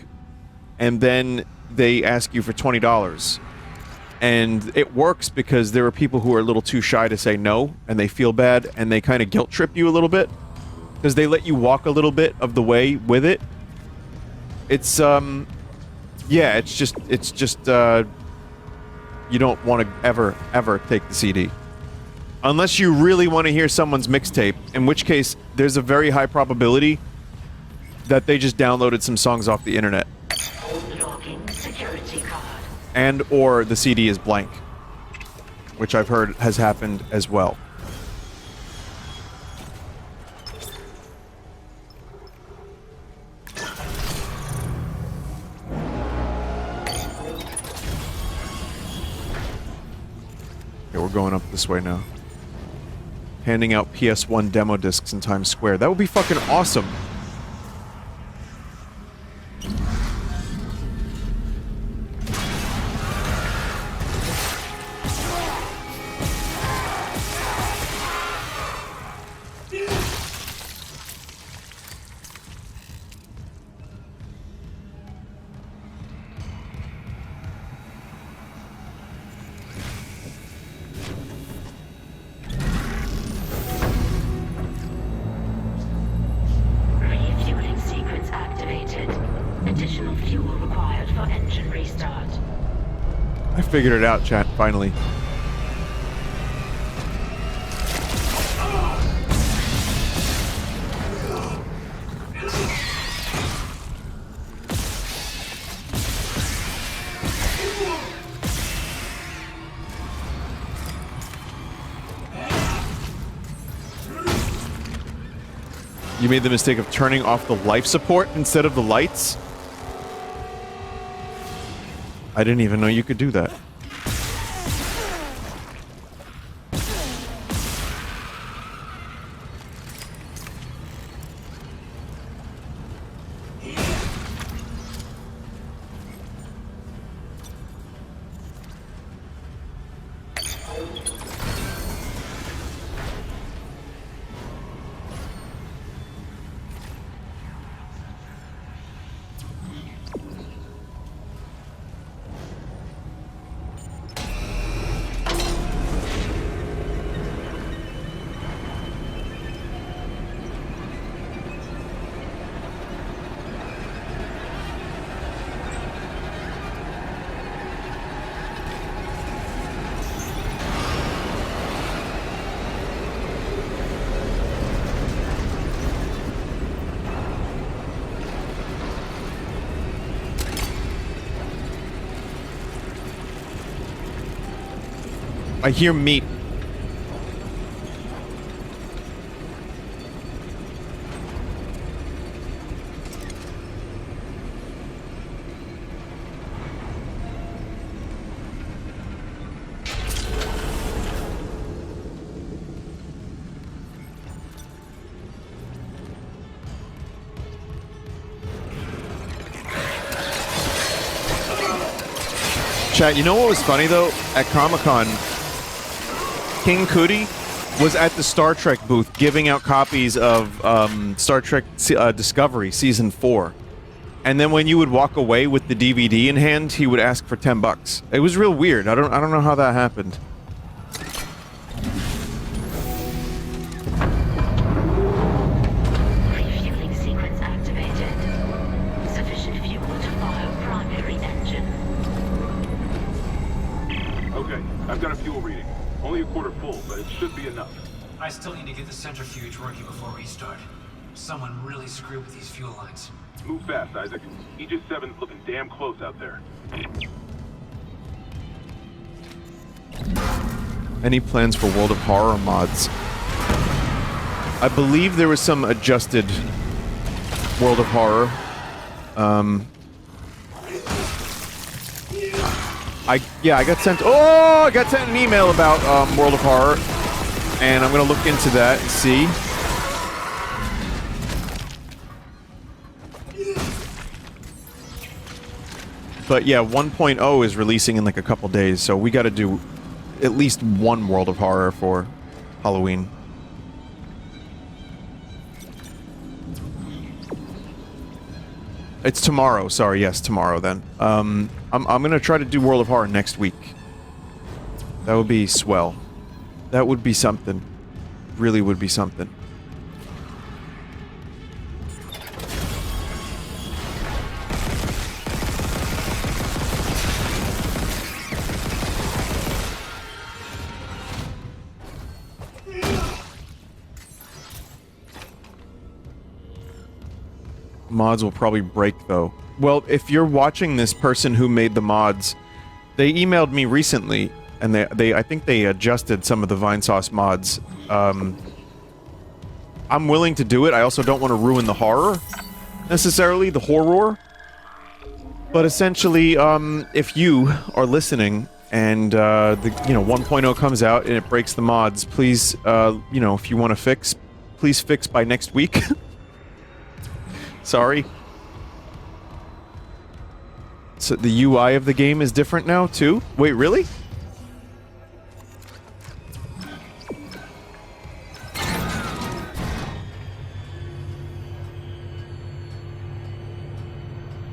and then they ask you for $20. And it works because there are people who are a little too shy to say no, and they feel bad, and they kind of guilt trip you a little bit. Because they let you walk a little bit of the way with it. It's, yeah, it's just, you don't want to ever take the CD. Unless you really want to hear someone's mixtape, in which case, there's a very high probability that they just downloaded some songs off the internet. Logging security card. And or the CD is blank. Which I've heard has happened as well. Okay, we're going up this way now. Handing out PS1 demo discs in Times Square. That would be fucking awesome. Refueling sequence activated. Additional fuel required for engine restart. I figured it out, chat, finally. You made the mistake of turning off the life support instead of the lights? I didn't even know you could do that. I hear meat. Chat, you know what was funny though? At Comic-Con, King Cootie was at the Star Trek booth giving out copies of Star Trek Discovery Season 4. And then when you would walk away with the DVD in hand, he would ask for $10. It was real weird. I don't know how that happened. Refueling sequence activated. Sufficient fuel to fire primary engine. Okay, I've got a fuel reading. Only a quarter full, but it should be enough. I still need to get the centrifuge working before restart. Someone really screwed with these fuel lines. Move fast, Isaac. Aegis 7's looking damn close out there. Any plans for World of Horror mods? I believe there was some adjusted World of Horror. I got sent. Oh, I got sent an email about World of Horror, and I'm gonna look into that and see. But yeah, 1.0 is releasing in like a couple days, so we got to do at least one World of Horror for Halloween. It's tomorrow. Sorry, yes, tomorrow then. I'm gonna try to do World of Horror next week. That would be swell. That would be something. Really would be something. Mods will probably break, though. Well, if you're watching this person who made the mods, they emailed me recently, and I think they adjusted some of the Vinesauce mods. I'm willing to do it. I also don't want to ruin the horror, necessarily, the horror. But essentially, if you are listening, and, 1.0 comes out and it breaks the mods, please, if you want to fix, please fix by next week. Sorry. So the UI of the game is different now, too? Wait, really?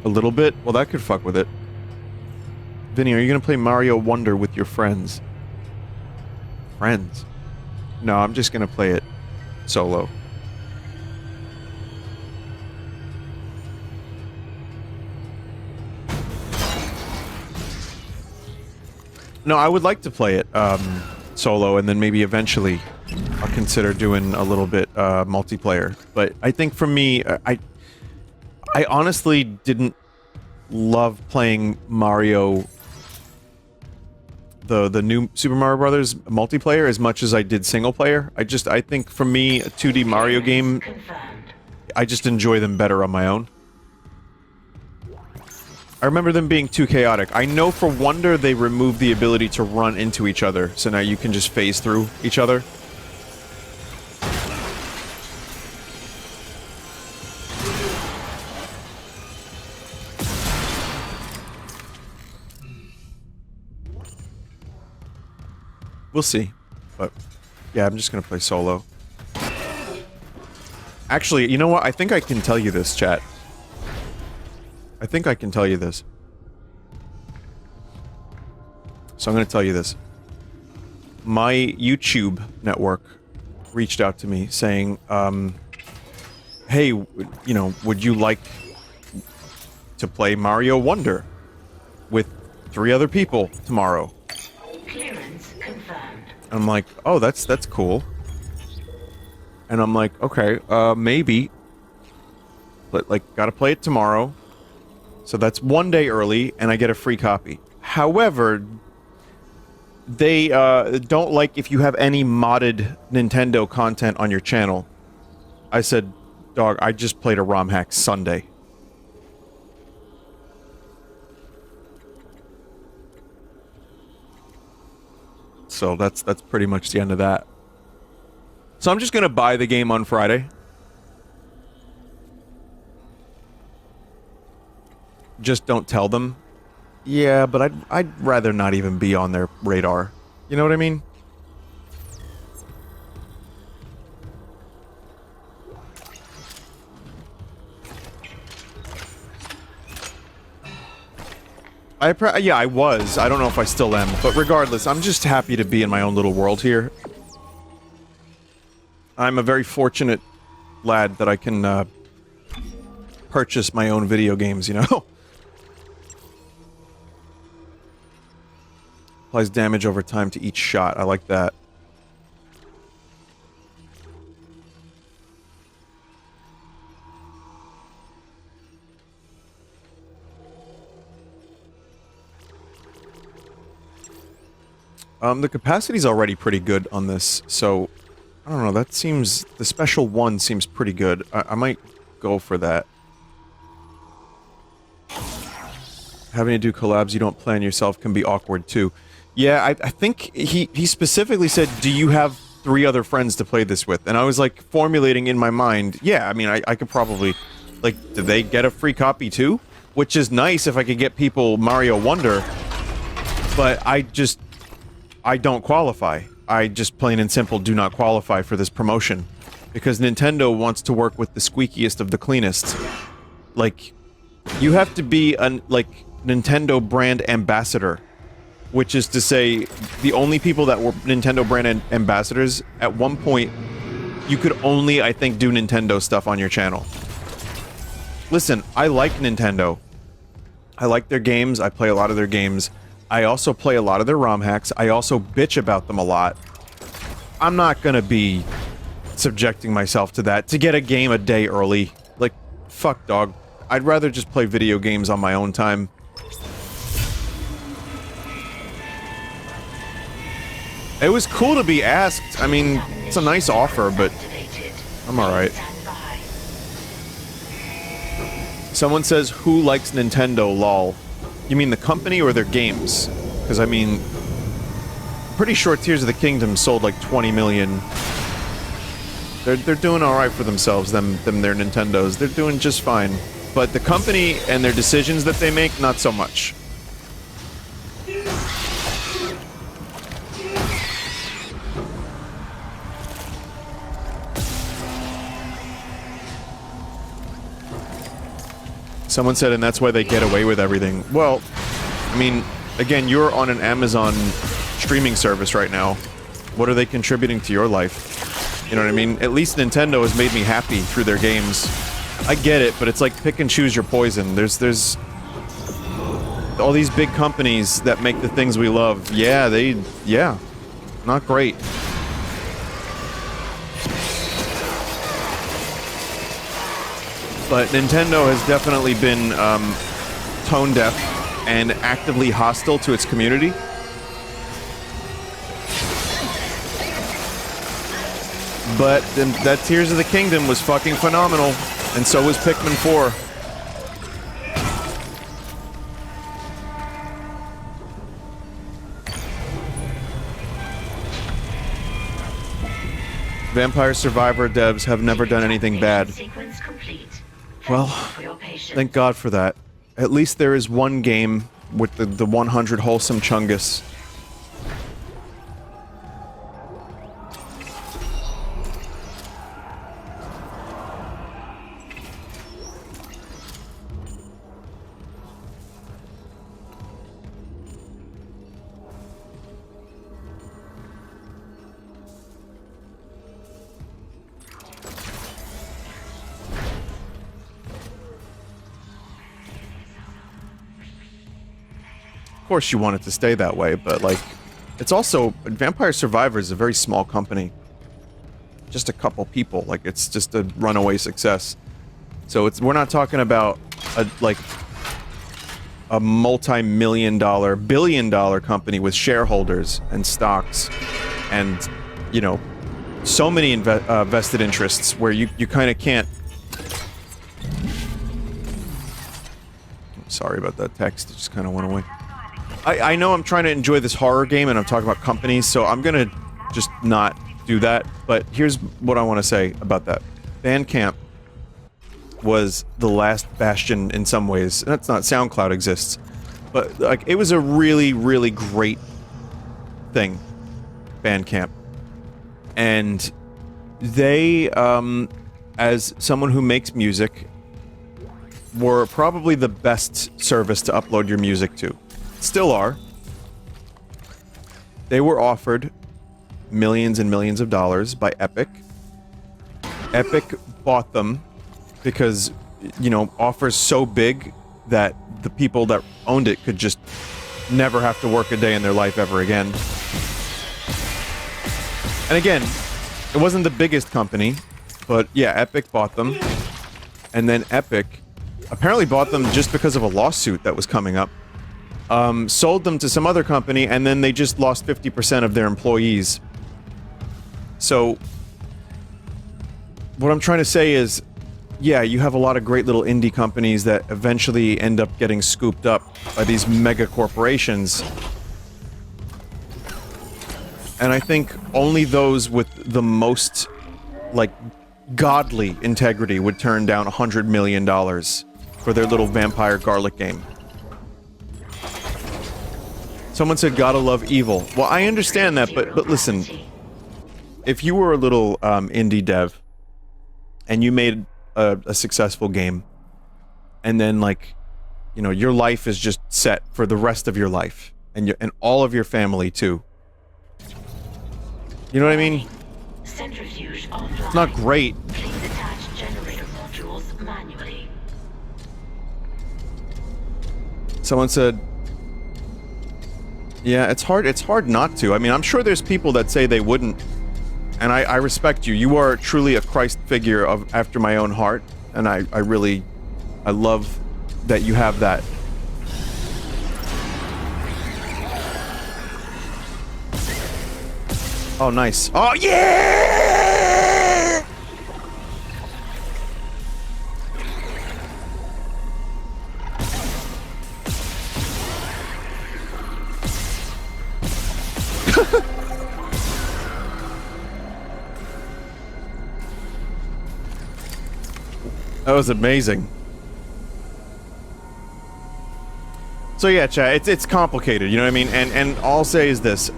A little bit? Well, that could fuck with it. Vinny, are you gonna play Mario Wonder with your friends? Friends? No, I'm just gonna play it solo. No, I would like to play it solo, and then maybe eventually I'll consider doing a little bit multiplayer. But I think for me, I honestly didn't love playing Mario, the new Super Mario Brothers multiplayer as much as I did single player. I think for me, a 2D Mario game, I just enjoy them better on my own. I remember them being too chaotic. I know for Wonder they removed the ability to run into each other, so now you can just phase through each other. We'll see. But, yeah, I'm just gonna play solo. Actually, you know what? I think I can tell you this, chat. I think I can tell you this. So I'm going to tell you this. My YouTube network reached out to me saying, hey, would you like to play Mario Wonder with 3 other people tomorrow? Clearance confirmed. I'm like, oh, that's cool. And I'm like, okay, maybe. But, gotta play it tomorrow. So that's 1 day early, and I get a free copy. However, they don't like if you have any modded Nintendo content on your channel. I said, dog, I just played a ROM hack Sunday. So that's pretty much the end of that. So I'm just gonna buy the game on Friday. Just don't tell them Yeah, but I'd rather not even be on their radar. You know what I mean? Yeah, I was. I don't know if I still am, but regardless, I'm just happy to be in my own little world here. I'm a very fortunate lad that I can, purchase my own video games, you know? Applies damage over time to each shot. I like that. The capacity's already pretty good on this, so... I don't know, that seems... The special one seems pretty good. I might go for that. Having to do collabs you don't plan yourself can be awkward, too. Yeah, I think he specifically said, do you have 3 other friends to play this with? And I was, like, formulating in my mind, yeah, I mean, I could probably... Like, did they get a free copy, too? Which is nice if I could get people Mario Wonder, but I don't qualify. I just plain and simple do not qualify for this promotion. Because Nintendo wants to work with the squeakiest of the cleanest. Like, you have to be an, like, Nintendo brand ambassador. Which is to say, the only people that were Nintendo brand ambassadors, at one point, you could only, I think, do Nintendo stuff on your channel. Listen, I like Nintendo. I like their games, I play a lot of their games. I also play a lot of their ROM hacks. I also bitch about them a lot. I'm not gonna be subjecting myself to that to get a game a day early. Like, fuck, dog. I'd rather just play video games on my own time. It was cool to be asked. I mean, it's a nice offer, but I'm alright. Someone says, who likes Nintendo, lol? You mean the company or their games? Because, I mean... Pretty sure Tears of the Kingdom sold like 20 million. They're doing alright for themselves, their Nintendos. They're doing just fine. But the company and their decisions that they make, not so much. Someone said, and that's why they get away with everything. Well, I mean, again, you're on an Amazon streaming service right now. What are they contributing to your life? You know what I mean? At least Nintendo has made me happy through their games. I get it, but it's like pick and choose your poison. There's all these big companies that make the things we love. Yeah, not great. But Nintendo has definitely been tone deaf and actively hostile to its community. But that Tears of the Kingdom was fucking phenomenal, and so was Pikmin 4. Vampire Survivor devs have never done anything bad. Well, thank God for that. At least there is one game with the 100 wholesome chungus. Of course you want it to stay that way, but like, it's also, Vampire Survivor is a very small company. Just a couple people, like it's just a runaway success. So we're not talking about a multi-million-dollar, billion-dollar company with shareholders and stocks and, you know, so many vested interests where you kind of can't... Sorry about that text, it just kind of went away. I know I'm trying to enjoy this horror game and I'm talking about companies, so I'm gonna just not do that, but here's what I want to say about that. Bandcamp was the last bastion in some ways. That's not SoundCloud exists, But like, it was a really, really great thing, Bandcamp. And they, as someone who makes music, were probably the best service to upload your music to. Still are. They were offered millions and millions of dollars by Epic. Epic bought them because, you know, offers so big that the people that owned it could just never have to work a day in their life ever again. And again, it wasn't the biggest company, but yeah, Epic bought them. And then Epic apparently bought them just because of a lawsuit that was coming up. Sold them to some other company, and then they just lost 50% of their employees. So, what I'm trying to say is, yeah, you have a lot of great little indie companies that eventually end up getting scooped up by these mega corporations. And I think only those with the most, like, godly integrity would turn down $100 million for their little vampire garlic game. Someone said, gotta love evil. Well, I understand that, but listen. If you were a little, indie dev, and you made a successful game, and then, like, you know, your life is just set for the rest of your life, and all of your family, too. You know what I mean? Centrifuge offline. It's not great. Please attach generator modules manually. Someone said, yeah, it's hard not to. I mean, I'm sure there's people that say they wouldn't. And I respect you. You are truly a Christ figure after my own heart. And I love that you have that. Oh, nice. Oh, yeah! That was amazing. So yeah, chat, it's complicated, you know what I mean? And all I'll say is this,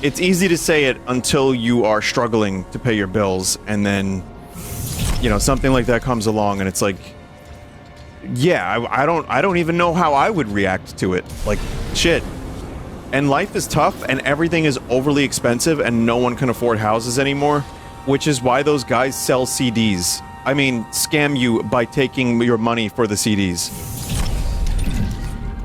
it's easy to say it until you are struggling to pay your bills, and then, you know, something like that comes along and it's like, yeah, I don't even know how I would react to it. Like, shit. And life is tough, and everything is overly expensive, and no one can afford houses anymore, which is why those guys sell CDs. I mean, scam you by taking your money for the CDs.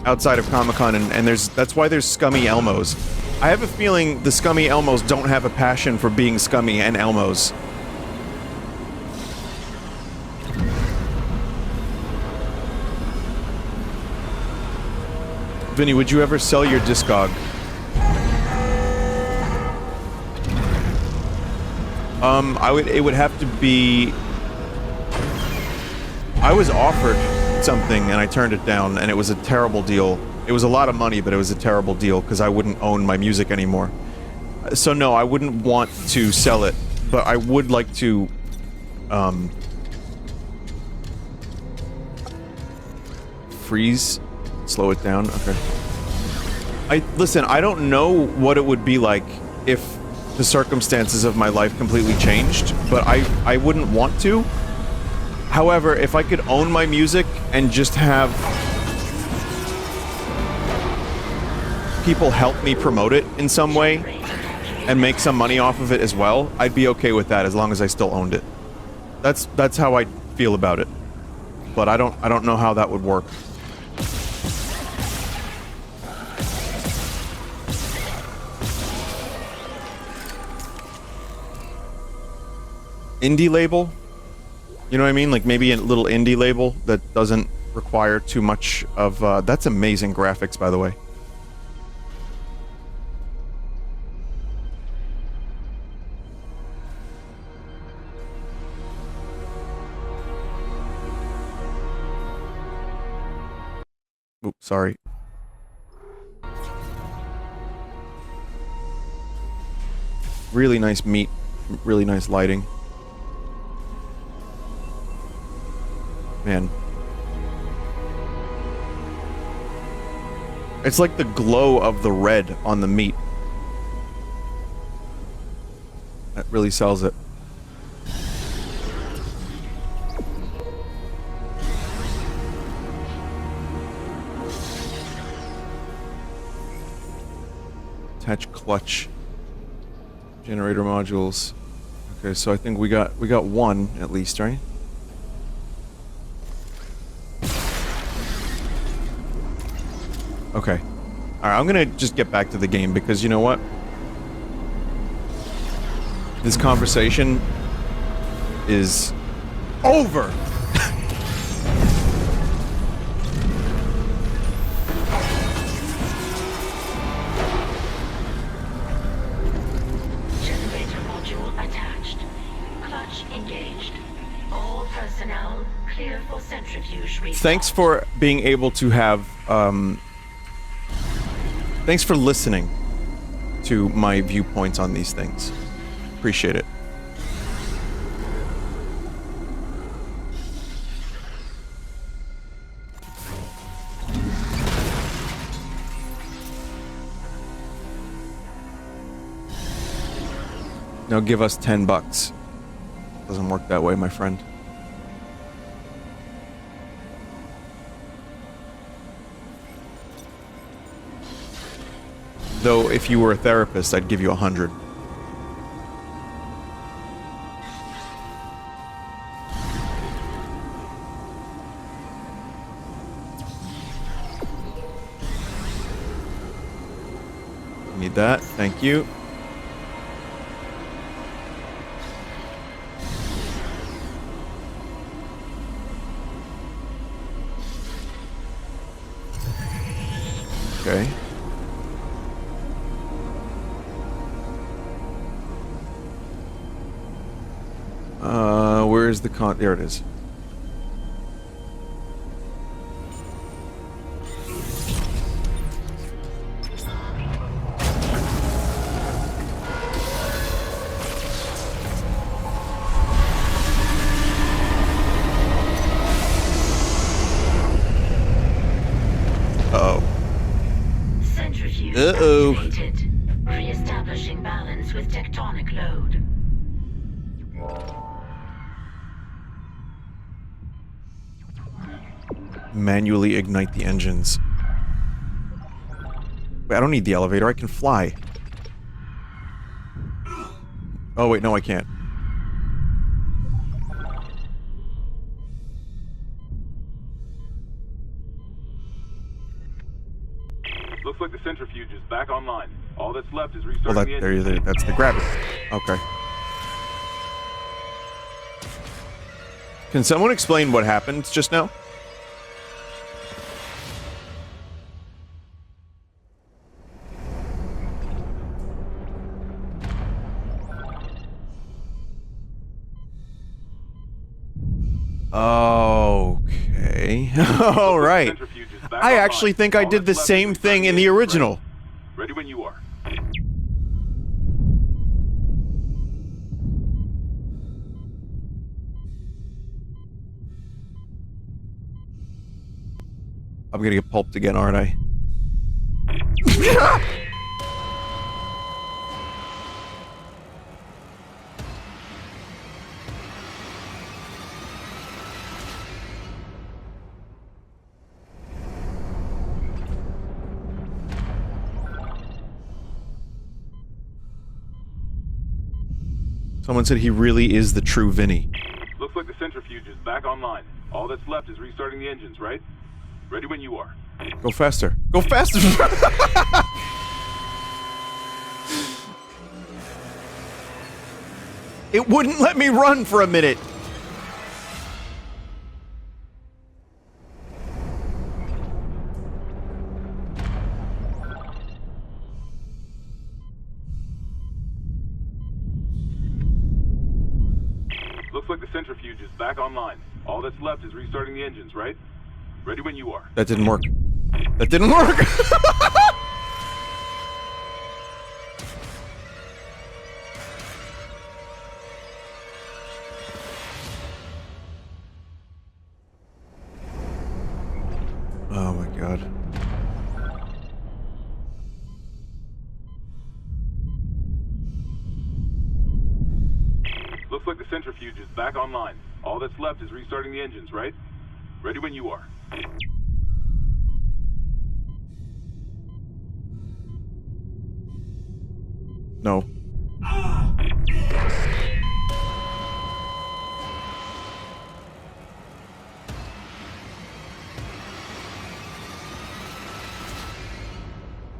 Outside of Comic-Con, and that's why there's scummy Elmos. I have a feeling the scummy Elmos don't have a passion for being scummy and Elmos. Vinny, would you ever sell your Discog? It would have to be... I was offered something and I turned it down, and it was a terrible deal. It was a lot of money, but it was a terrible deal because I wouldn't own my music anymore. So no, I wouldn't want to sell it, but I would like to, freeze? Slow it down? Okay. Listen, I don't know what it would be like if the circumstances of my life completely changed, but I wouldn't want to. However, if I could own my music and just have people help me promote it in some way and make some money off of it as well, I'd be okay with that as long as I still owned it. That's how I feel about it. But I don't know how that would work. Indie label? You know what I mean? Like maybe a little indie label that doesn't require too much of, that's amazing graphics, by the way. Oops, sorry. Really nice meat, really nice lighting. Man. It's like the glow of the red on the meat. That really sells it. Attach clutch. Generator modules. Okay, so I think we got one at least, right? Okay. Alright, I'm gonna just get back to the game because you know what? This conversation is over! Generator module attached. Clutch engaged. All personnel clear for centrifuge restart. Thanks for being able to have, thanks for listening to my viewpoints on these things. Appreciate it. Now give us $10. Doesn't work that way, my friend. Though, if you were a therapist, I'd give you 100. Need that. Thank you. Okay. Where's the there it is. Centrifuge Uh-oh. activated. Re-establishing balance with tectonic load. Manually ignite the engines. Wait, I don't need the elevator, I can fly. Oh wait, no I can't. Looks like the centrifuge is back online. All that's left is Well, restarting the engine. that's the gravity. Okay. Can someone explain what happened just now? Okay. All right. I actually think I did the same thing in the original. Ready when you are. I'm gonna get pulped again, aren't I? Someone said he really is the true Vinny. Looks like the centrifuge is back online. All that's left is restarting the engines, right? Ready when you are. Go faster. Go faster! It wouldn't let me run for a minute. Looks like the centrifuge is back online. All that's left is restarting the engines, right? Ready when you are. That didn't work. That didn't work! Oh my god. centrifuge is back online. All that's left is restarting the engines, right? Ready when you are. No.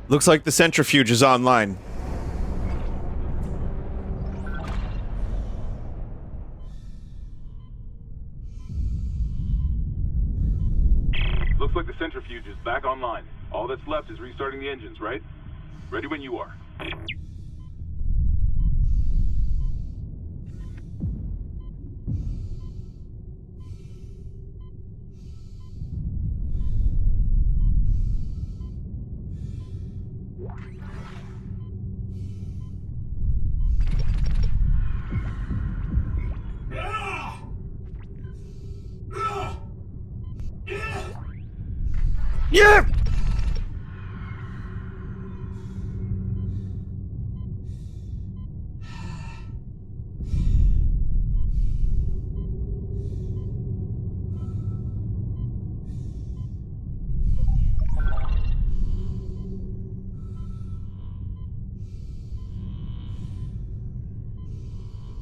Looks like the centrifuge is online. Looks like the centrifuge is back online. All that's left is restarting the engines, right? Ready when you are. Yeah!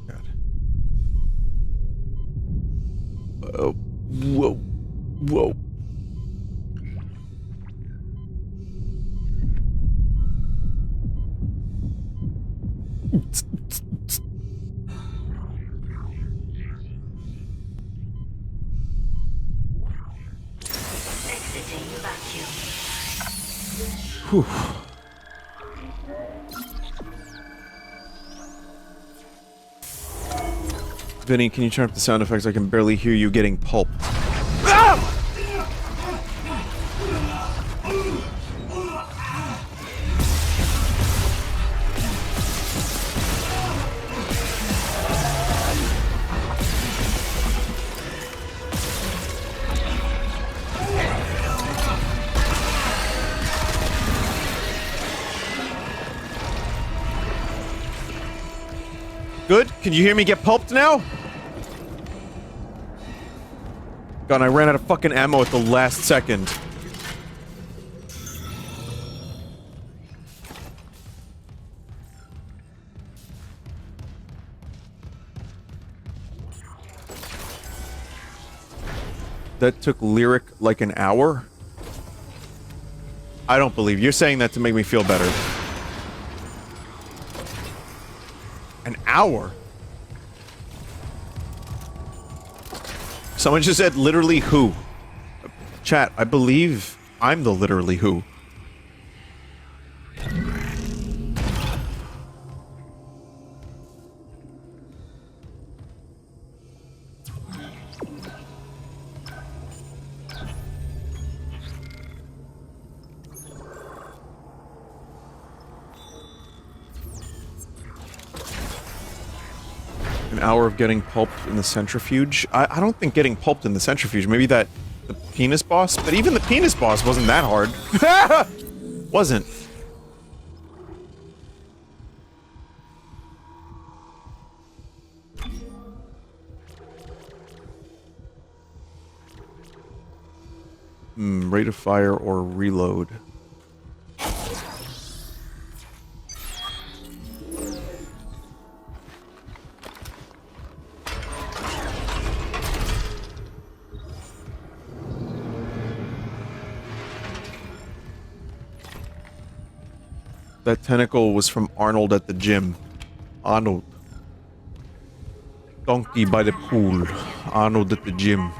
God. Whoa. Whoa. Exiting vacuum. Whew. Vinny, can you turn up the sound effects? I can barely hear you getting pulped. Ah! Good? Can you hear me get pulped now? God, I ran out of fucking ammo at the last second. That took Lyric like an hour? I don't believe you're saying that to make me feel better. An hour? Someone just said literally who. Chat, I believe I'm the literally who. An hour of getting pulped in the centrifuge? I don't think getting pulped in the centrifuge. Maybe the penis boss? But even the penis boss wasn't that hard. Wasn't. Rate of fire or reload. That tentacle was from Arnold at the gym. Arnold. Donkey by the pool. Arnold at the gym.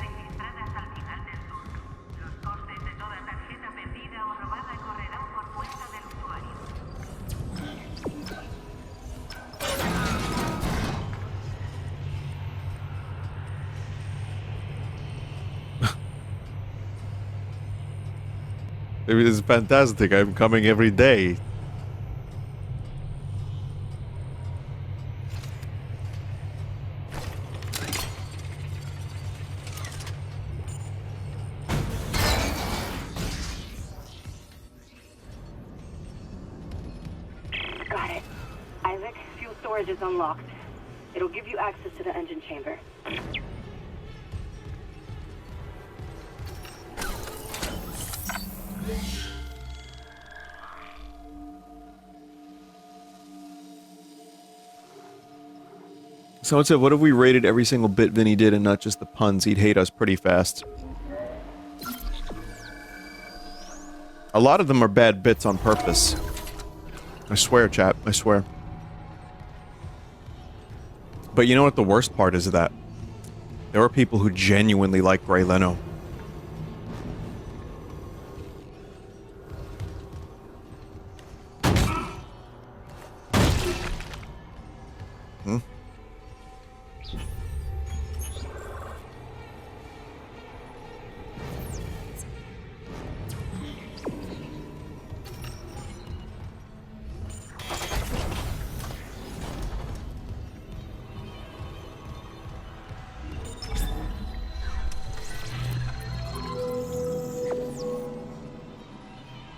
Maybe this is fantastic. I'm coming every day. It'll give you access to the engine chamber. Someone said, what if we rated every single bit Vinny did and not just the puns? He'd hate us pretty fast. A lot of them are bad bits on purpose. I swear, chat. I swear. But you know what the worst part is of that? There are people who genuinely like Ray Leno. Hmm?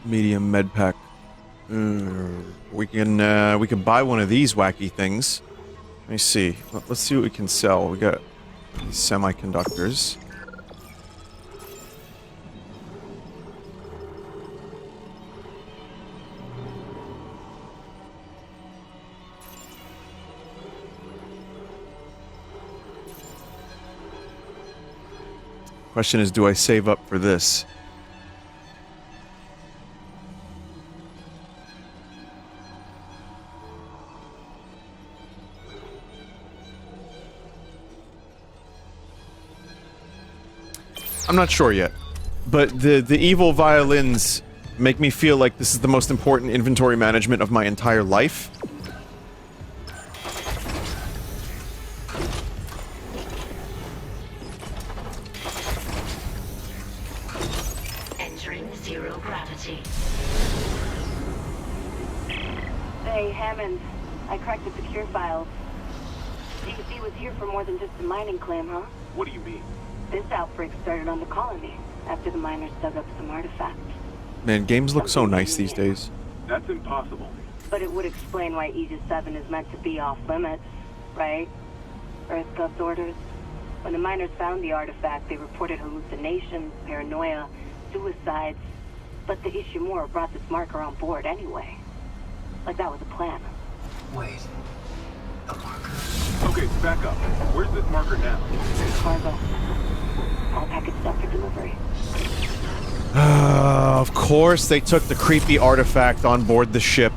Medium med pack. We can buy one of these wacky things. Let me see. Let's see what we can sell. We got semiconductors. Question is, do I save up for this? I'm not sure yet, but the evil violins make me feel like this is the most important inventory management of my entire life. Entering zero gravity. Hey, Hammond. I cracked the secure files. DC was here for more than just a mining claim, huh? What do you mean? This outbreak started on the colony after the miners dug up some artifacts. Man, games look so nice these days. That's impossible. But it would explain why Aegis 7 is meant to be off limits, right? Earth Gov's orders. When the miners found the artifact, they reported hallucinations, paranoia, suicides. But the Ishimura brought this marker on board anyway. Like that was a plan. Wait. The marker? Okay, back up. Where's this marker now? Cargo. All packaged up for delivery. Of course they took the creepy artifact on board the ship.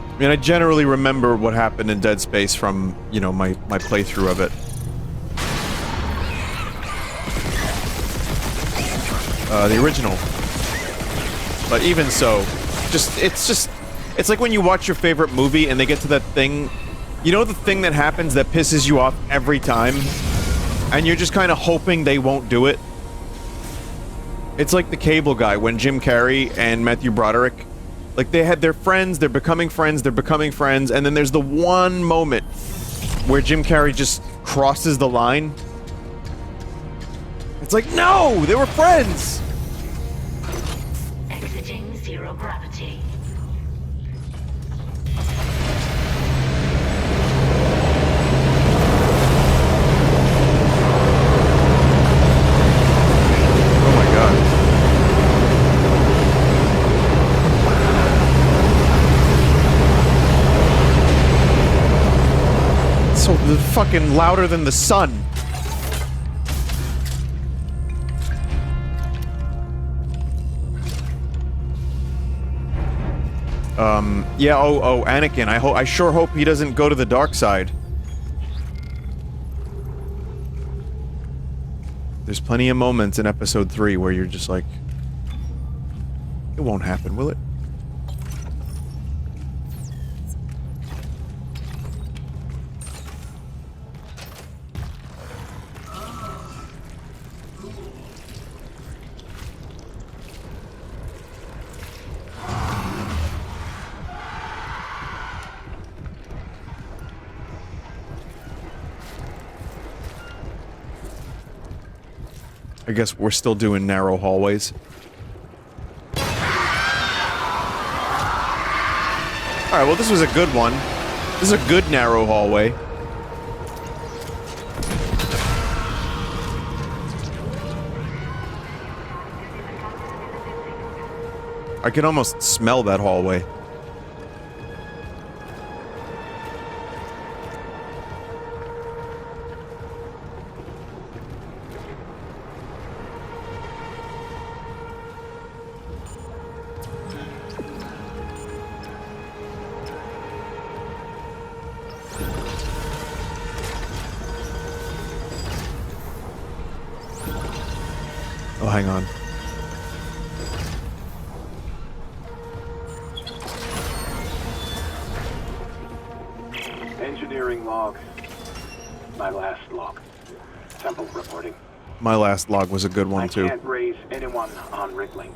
I mean, I generally remember what happened in Dead Space from, you know, my playthrough of it. The original. But even so, it's like when you watch your favorite movie and they get to that thing, you know, the thing that happens that pisses you off every time, and you're just kind of hoping they won't do it. It's like The Cable Guy, when Jim Carrey and Matthew Broderick, like, they had their friends, they're becoming friends, and then there's the one moment where Jim Carrey just crosses the line. It's like, no! They were friends! Exiting zero gravity. Oh my god. So fucking louder than the sun. Yeah, oh, Anakin, I sure hope he doesn't go to the dark side. There's plenty of moments in episode 3 where you're just like, it won't happen, will it? I guess we're still doing narrow hallways. Alright, well, this was a good one. This is a good narrow hallway. I can almost smell that hallway. Oh, hang on. Engineering log. My last log. Temple reporting. My last log was a good one, too. I can't raise anyone on Riglink.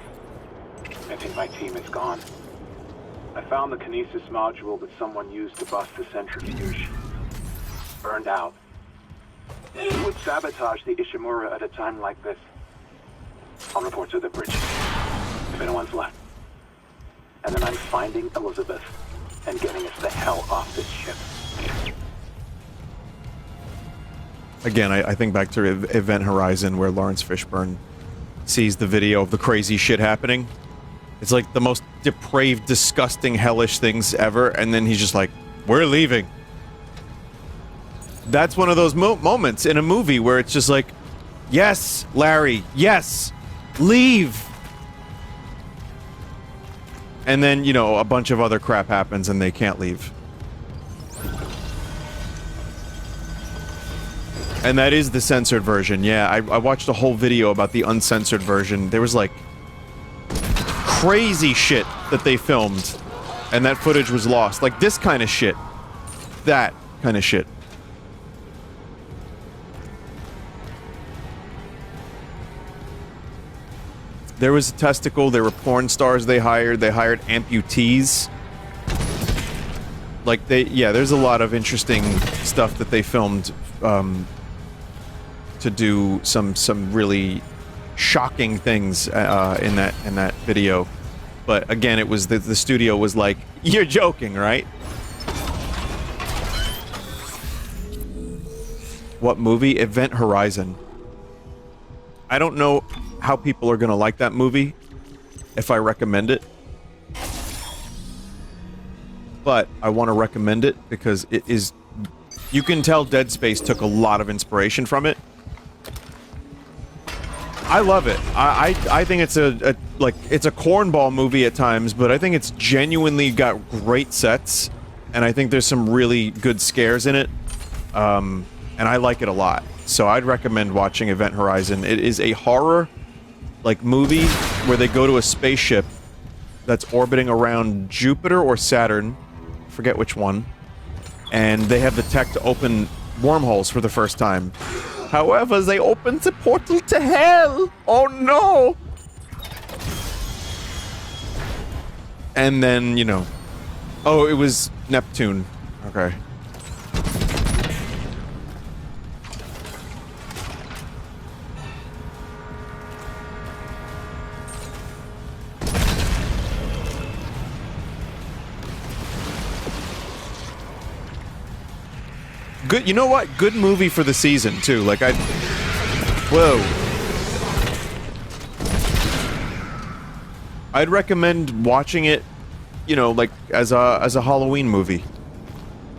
I think my team is gone. I found the kinesis module that someone used to bust the centrifuge. Burned out. Who would sabotage the Ishimura at a time like this? I'll report to the bridge, if anyone's left. And then I'm finding Elizabeth and getting us the hell off this ship. Again, I think back to Event Horizon, where Lawrence Fishburne sees the video of the crazy shit happening. It's like the most depraved, disgusting, hellish things ever, and then he's just like, we're leaving. That's one of those moments in a movie where it's just like, yes, Larry, yes, leave. And then, you know, a bunch of other crap happens and they can't leave. And that is the censored version. Yeah, I watched a whole video about the uncensored version. There was like crazy shit that they filmed and that footage was lost. Like this kind of shit. That kind of shit. There was a testicle, there were porn stars they hired amputees. Like yeah, there's a lot of interesting stuff that they filmed, to do some really shocking things, in that video. But again, it was the studio was like, you're joking, right? What movie? Event Horizon. I don't know how people are gonna like that movie if I recommend it, but I want to recommend it because it is, you can tell Dead Space took a lot of inspiration from it. I love it. I think it's it's a cornball movie at times, but I think it's genuinely got great sets, and I think there's some really good scares in it, and I like it a lot. So I'd recommend watching Event Horizon. It is a horror movie where they go to a spaceship that's orbiting around Jupiter or Saturn, forget which one, and they have the tech to open wormholes for the first time. However, they open the portal to hell. Oh no! And then, you know, oh, it was Neptune. Okay. Good, you know what? Good movie for the season, too. Like, whoa. I'd recommend watching it, you know, like, as a Halloween movie.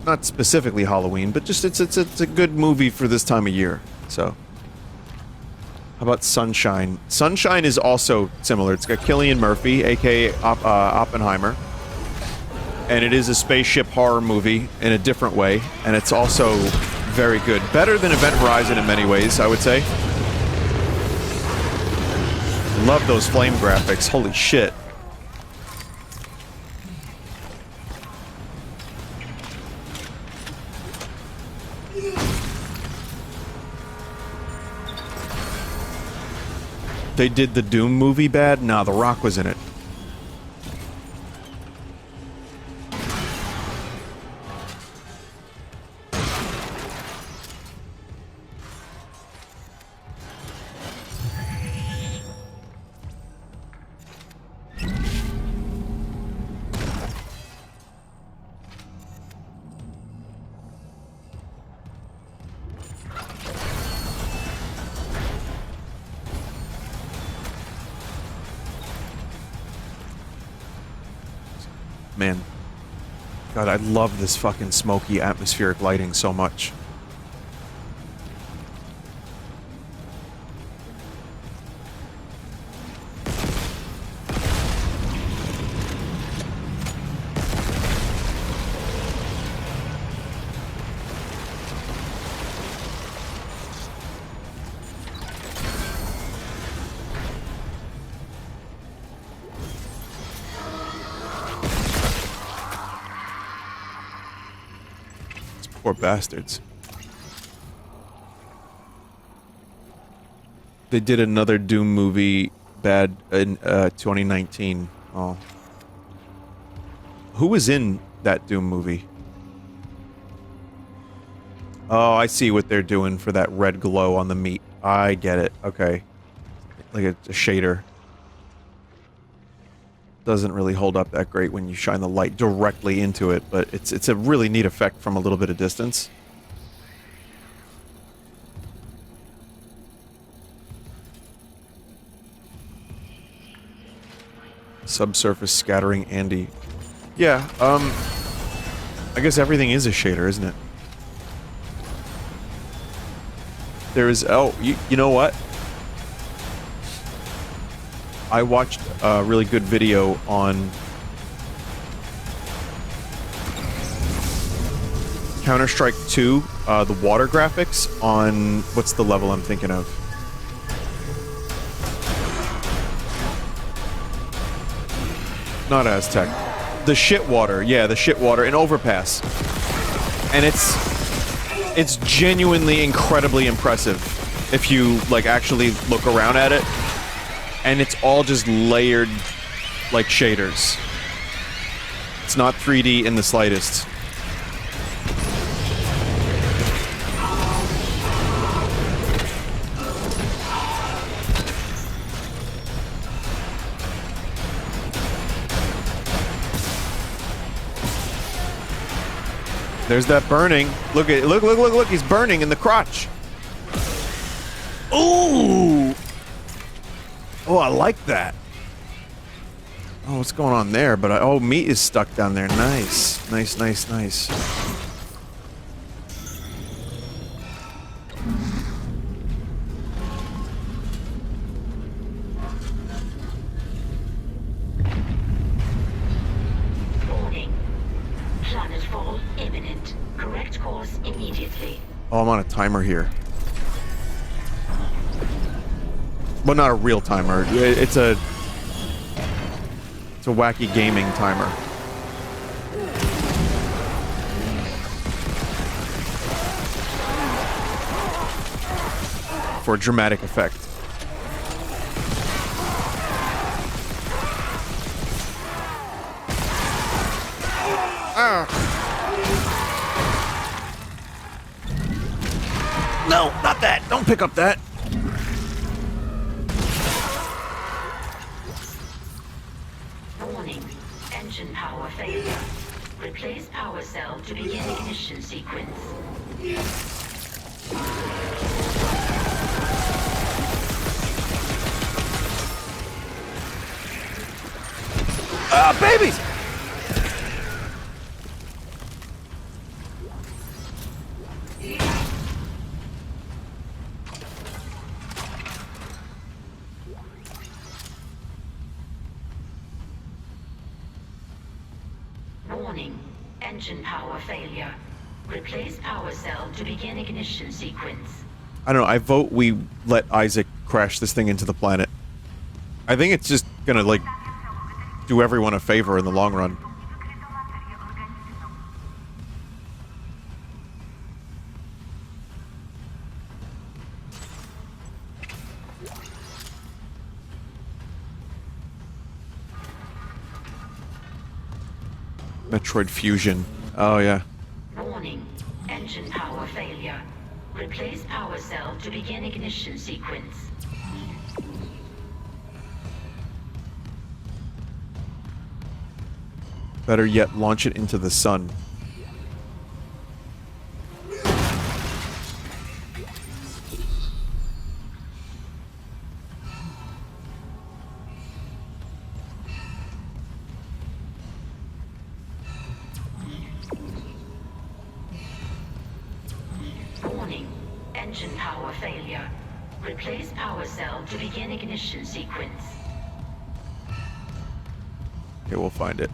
Not specifically Halloween, but just, it's a good movie for this time of year, so. How about Sunshine? Sunshine is also similar. It's got Cillian Murphy, a.k.a. Oppenheimer. And it is a spaceship horror movie in a different way, and it's also very good. Better than Event Horizon in many ways, I would say. Love those flame graphics, holy shit. They did the Doom movie bad? Nah, The Rock was in it. man. God, I love this fucking smoky atmospheric lighting so much. Poor bastards. They did another Doom movie bad in 2019. Oh. Who was in that Doom movie? Oh, I see what they're doing for that red glow on the meat. I get it. Okay. Like a shader. Doesn't really hold up that great when you shine the light directly into it, but it's a really neat effect from a little bit of distance. Subsurface scattering Andy. Yeah, I guess everything is a shader, isn't it? There is... Oh, you know what? I watched a really good video on Counter-Strike 2, the water graphics on... What's the level I'm thinking of? Not Aztec. The shit water. Yeah, the shit water in Overpass. And it's genuinely incredibly impressive if you, like, actually look around at it. And it's all just layered like shaders. It's not 3D in the slightest. There's that burning. Look at look, he's burning in the crotch. Ooh! Oh, I like that. Oh, what's going on there? But oh, meat is stuck down there. Nice. Nice. Warning. Planetfall imminent. Correct course immediately. Oh, I'm on a timer here. Well, not a real timer. It's a wacky gaming timer. For dramatic effect. No, not that. Don't pick up that. Warning. Engine power failure. Replace power cell to begin ignition sequence. Ah, babies! Warning. Engine power failure. Replace power cell to begin ignition sequence. I don't know. I vote we let Isaac crash this thing into the planet. I think it's just gonna, like, do everyone a favor in the long run. Metroid Fusion. Oh, yeah. Warning. Engine power failure. Replace power cell to begin ignition sequence. Better yet, launch it into the sun. Engine power failure. Replace power cell to begin ignition sequence. Okay, we'll find it.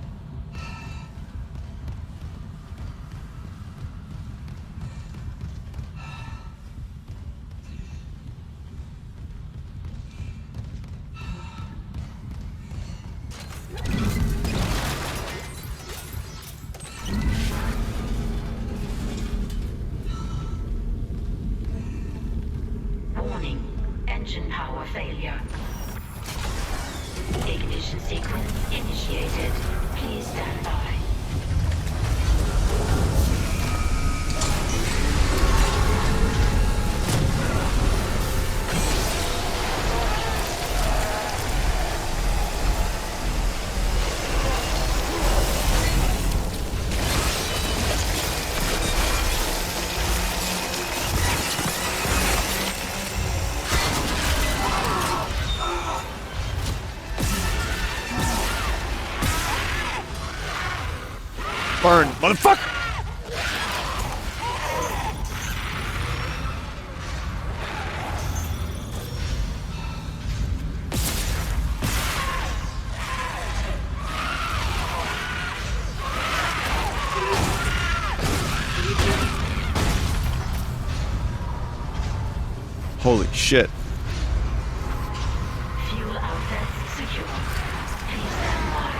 Warning. Engine power failure. Ignition sequence initiated. Please stand by. Burn, motherfucker! Holy shit. Fuel outlets secure. Please stand by.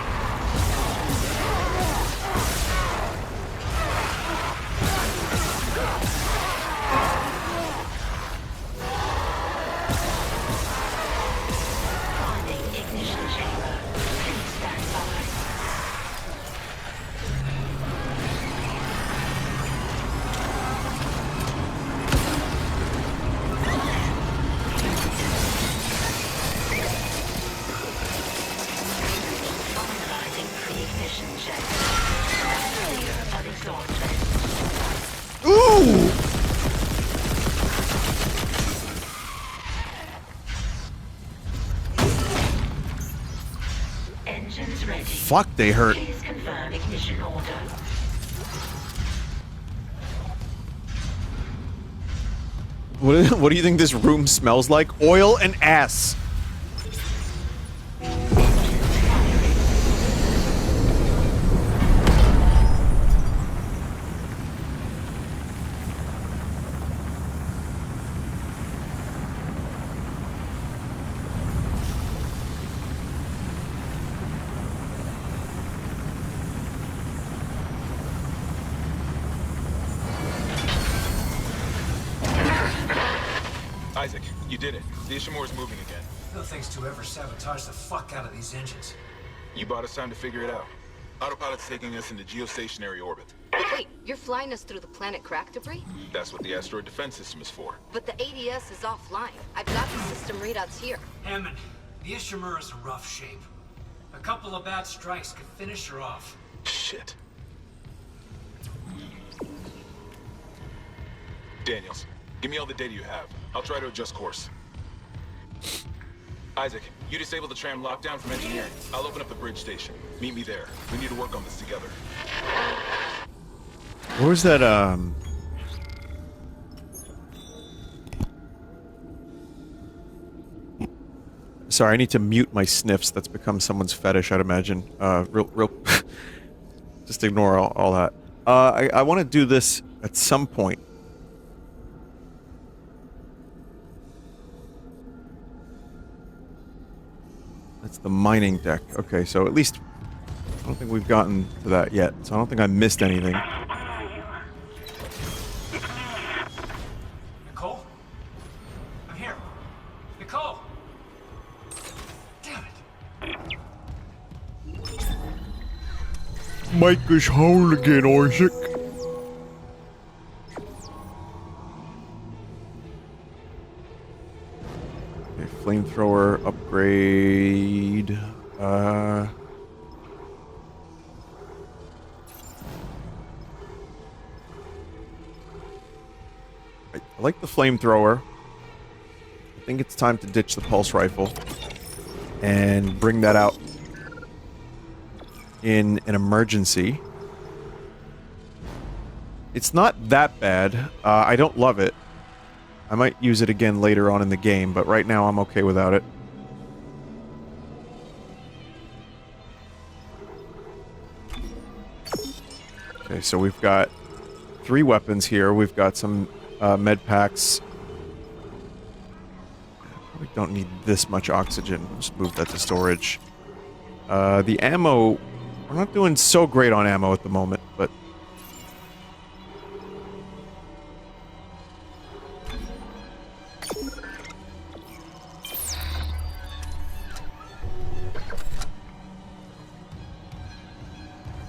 Finding ignition chamber. Please stand by. Finalizing pre-ignition check. Clear of exhaust vent. Ooh! Engines ready. Fuck, they hurt. Please confirm ignition order. What do you think this room smells like? Oil and ass. Isaac, you did it. The Ishimura's moving again. No thanks to whoever sabotaged the fuck out of these engines. You bought us time to figure it out. Autopilot's taking us into geostationary orbit. Wait, you're flying us through the planet crack debris? That's what the asteroid defense system is for. But the ADS is offline. I've got the system readouts here. Hammond, the Ishimura's in rough shape. A couple of bad strikes could finish her off. Shit. Daniels, give me all the data you have. I'll try to adjust course. Isaac, you disable the tram lockdown from engineering. I'll open up the bridge station. Meet me there. We need to work on this together. What was that, Sorry, I need to mute my sniffs. That's become someone's fetish, I'd imagine. Real... Just ignore all that. I want to do this at some point. That's the mining deck. Okay, so at least... I don't think we've gotten to that yet, so I don't think I missed anything. Nicole? I'm here. Nicole! Damn it. Mike is whole again, Isaac. Okay, flamethrower upgrade. I like the flamethrower. I think it's time to ditch the pulse rifle and bring that out in an emergency. It's not that bad. I don't love it. I might use it again later on in the game, but right now I'm okay without it. Okay, so we've got 3 weapons here. We've got some med packs. We don't need this much oxygen. Just move that to storage. The ammo... We're not doing so great on ammo at the moment, but...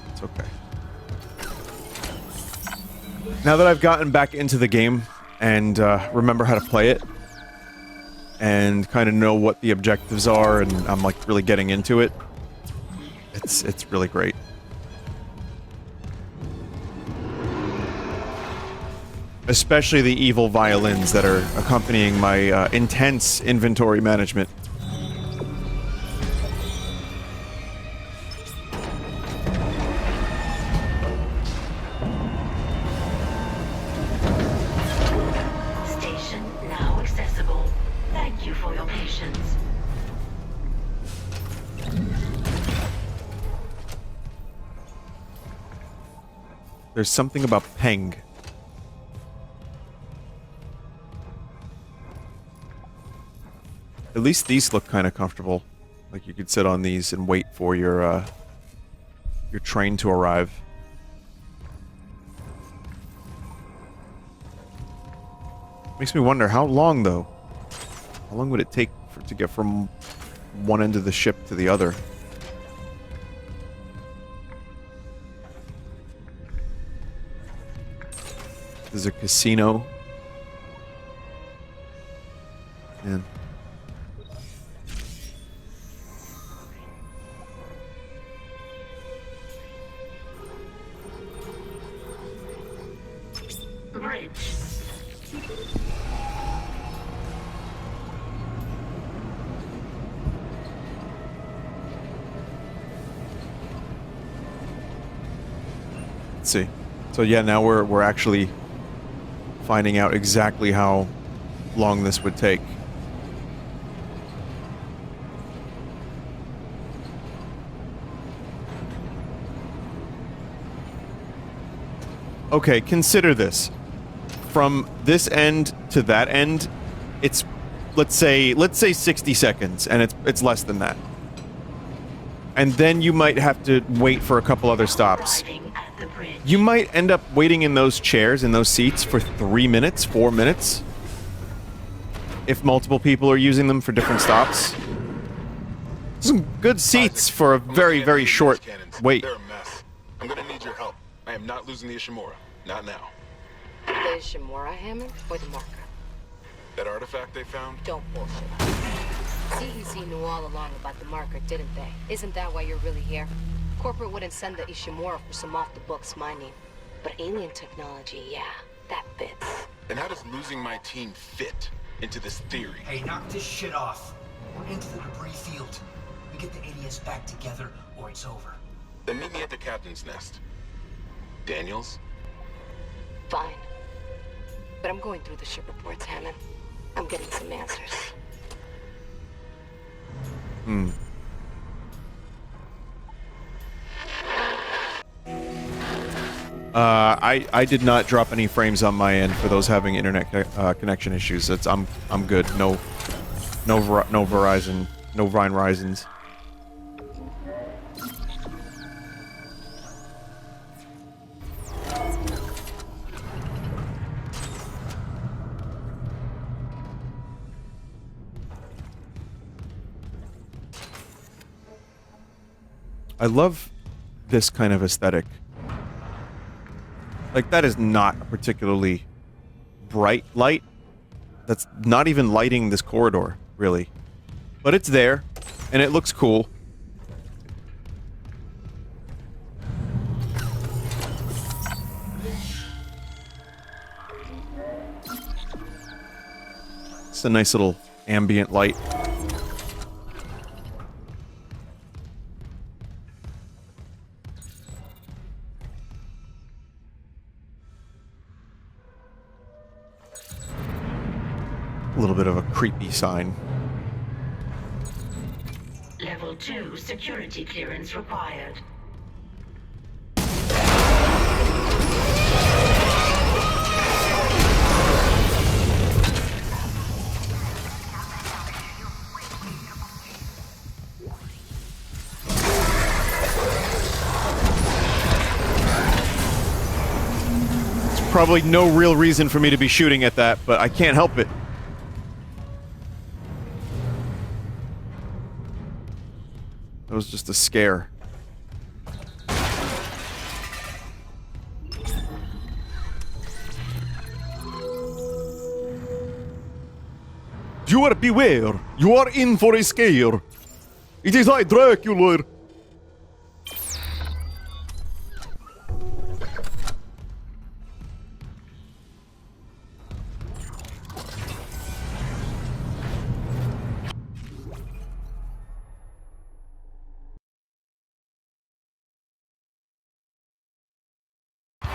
It's okay. Now that I've gotten back into the game and remember how to play it, and kind of know what the objectives are, and I'm like really getting into it, it's really great. Especially the evil violins that are accompanying my intense inventory management. Station now accessible. Thank you for your patience. There's something about Peng. At least these look kind of comfortable. Like you could sit on these and wait for your train to arrive. Makes me wonder, how long, though? How long would it take to get from one end of the ship to the other? There's a casino. Man. Bridge. Let's see. So yeah, now we're actually finding out exactly how long this would take. Okay, consider this. From this end to that end, it's let's say 60 seconds, and it's less than that. And then you might have to wait for a couple other stops. Arriving at the bridge. You might end up waiting in those chairs, in those seats, for 3 minutes, 4 minutes. If multiple people are using them for different stops. Some good seats for a very, very short wait. They're a mess. I'm gonna need your help. I am not losing the Ishimura. Not now. The Ishimura, Hammond, or the marker? That artifact they found? Don't bullshit. CEC knew all along about the marker, didn't they? Isn't that why you're really here? Corporate wouldn't send the Ishimura for some off-the-books mining. But alien technology, yeah, that fits. And how does losing my team fit into this theory? Hey, knock this shit off. We're into the debris field. We get the idiots back together, or it's over. Then meet me at the captain's nest. Daniels? Fine. But I'm going through the ship reports, Hammond. I'm getting some answers. I did not drop any frames on my end for those having internet connection issues. I'm good. No Verizon, no Vine Horizons. I love this kind of aesthetic. Like, that is not a particularly bright light. That's not even lighting this corridor, really. But it's there, and it looks cool. It's a nice little ambient light. A little bit of a creepy sign. Level 2 security clearance required. Probably no real reason for me to be shooting at that, but I can't help it. That was just a scare. You are beware. You are in for a scare. It is I, Dracula.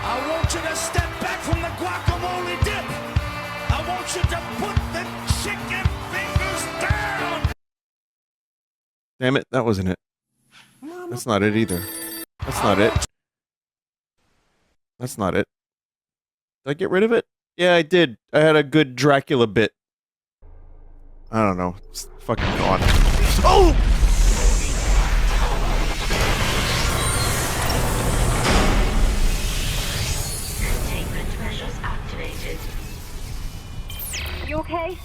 I want you to step back from the guacamole dip. I want you to put the chicken fingers down. Damn it, that wasn't it. That's not it either. That's not it. That's not it. Did I get rid of it? Yeah, I did. I had a good Dracula bit. I don't know. It's fucking gone. Oh! Containment measures activated. You okay?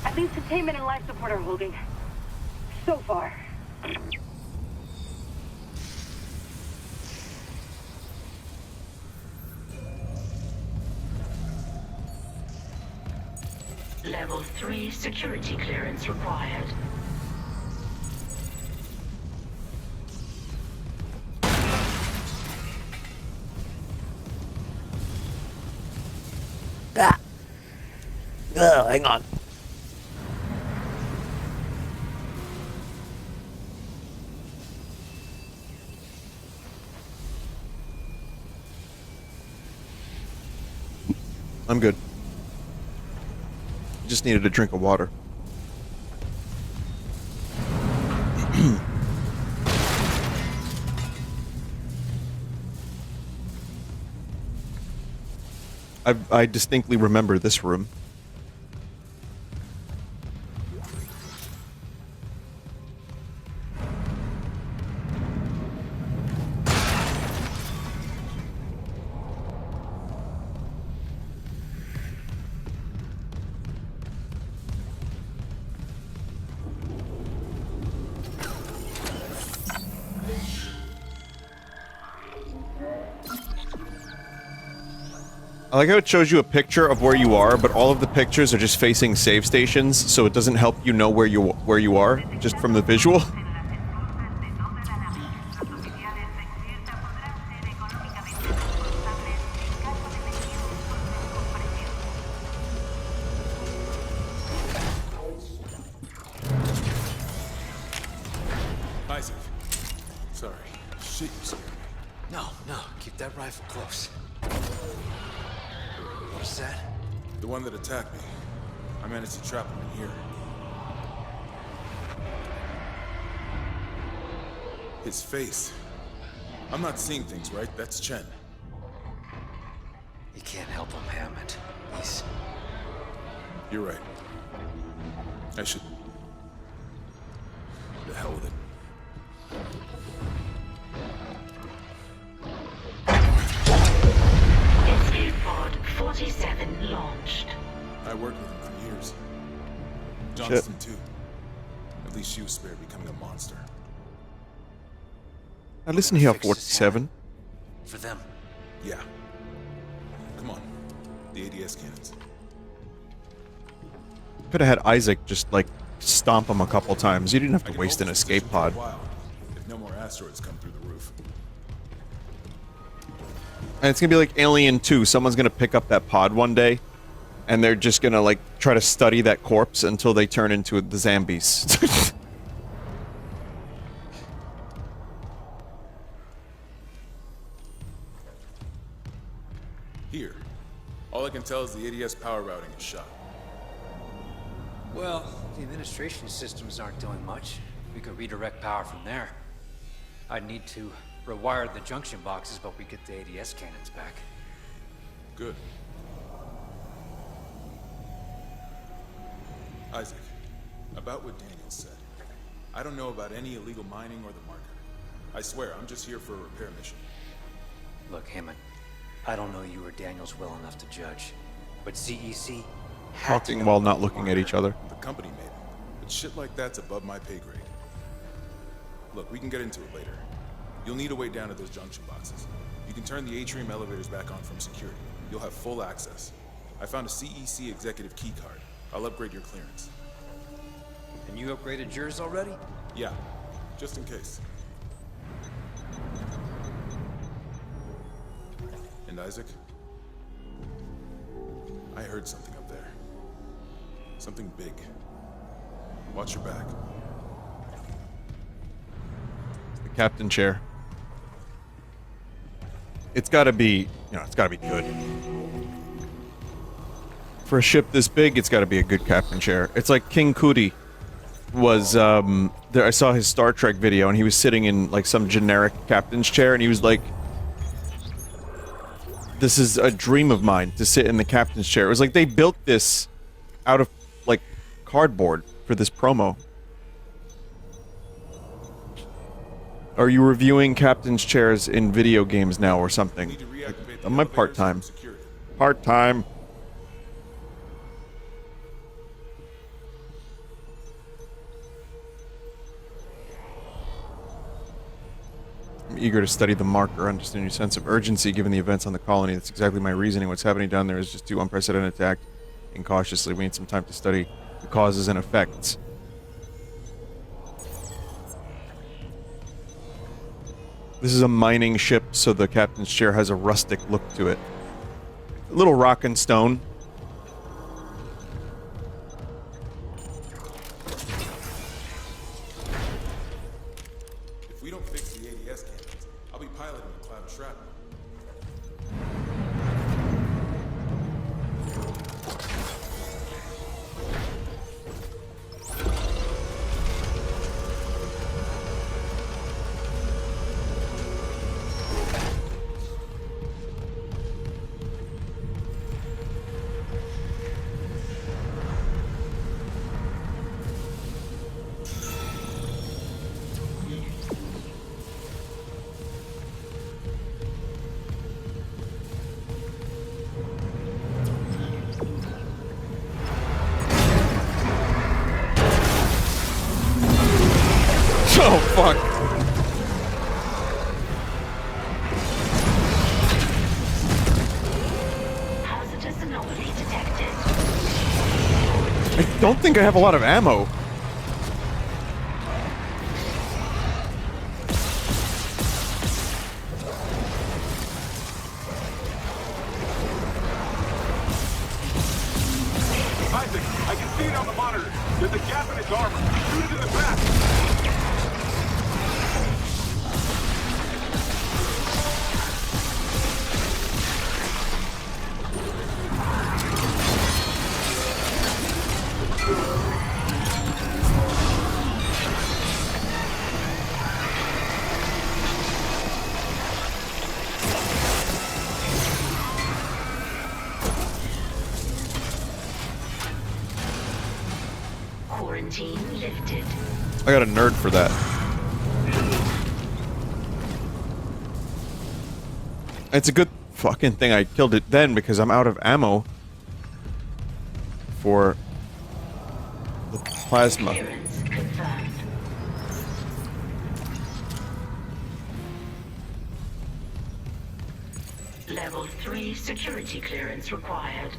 At least containment and life support are holding. So far. Level 3 security clearance required. Hang on. I'm good. Just needed a drink of water. I distinctly remember this room. I like how it shows you a picture of where you are, but all of the pictures are just facing save stations, so it doesn't help you know where you are, just from the visual. Isaac. Sorry. Shit, you scared me. No, keep that rifle close. What's that? The one that attacked me. I managed to trap him in here. His face. I'm not seeing things, right? That's Chen. You can't help him, Hammond. He's... You're right. I should... The hell with it. Escape pod 47 launched. I worked with him for years. Johnston, too. At least she was spared becoming a monster. Now listen here, 47. For them. Yeah. Come on. The ADS cannons. Could have had Isaac just, like, stomp him a couple times. You didn't have to waste an escape pod. If no more asteroids come through the roof. And it's gonna be like Alien 2. Someone's gonna pick up that pod one day, and they're just gonna, like, try to study that corpse until they turn into the zombies. Here. All I can tell is the ADS power routing is shot. Well, the administration systems aren't doing much. We could redirect power from there. I'd need to rewire the junction boxes, but we get the ADS cannons back. Good. Isaac, about what Daniel said. I don't know about any illegal mining or the marker. I swear, I'm just here for a repair mission. Look, Hammond, I don't know you or Daniels well enough to judge, but CEC had to Talking know while about not the looking at marker. each other. The company made it, but shit like that's above my pay grade. Look, we can get into it later. You'll need a way down to those junction boxes. You can turn the atrium elevators back on from security. You'll have full access. I found a CEC executive key card. I'll upgrade your clearance. And you upgraded yours already? Yeah, just in case. And Isaac, I heard something up there. Something big. Watch your back. The captain chair. It's gotta be, it's gotta be good. For a ship this big, it's gotta be a good captain chair. It's like King Kuti was, there, I saw his Star Trek video, and he was sitting in, like, some generic captain's chair, and he was like, this is a dream of mine, to sit in the captain's chair. It was like they built this out of, like, cardboard for this promo. Are you reviewing captain's chairs in video games now or something? I'm my part-time. Part-time. I'm eager to study the marker, understand your sense of urgency given the events on the colony. That's exactly my reasoning. What's happening down there is just too unprecedented to act incautiously. We need some time to study the causes and effects. This is a mining ship, so the captain's chair has a rustic look to it. A little rock and stone. If we don't fix the ADS cannons, I'll be piloting a cloud of shrapnel. Oh, fuck. Hazardous anomaly detected. I don't think I have a lot of ammo. Isaac, I can see it on the monitor. There's a gap in its armor. Shoot it in the back. Quarantine lifted. I got a nerd for that. It's a good fucking thing I killed it then, because I'm out of ammo for the plasma. Clearance confirmed. Level 3 security clearance required.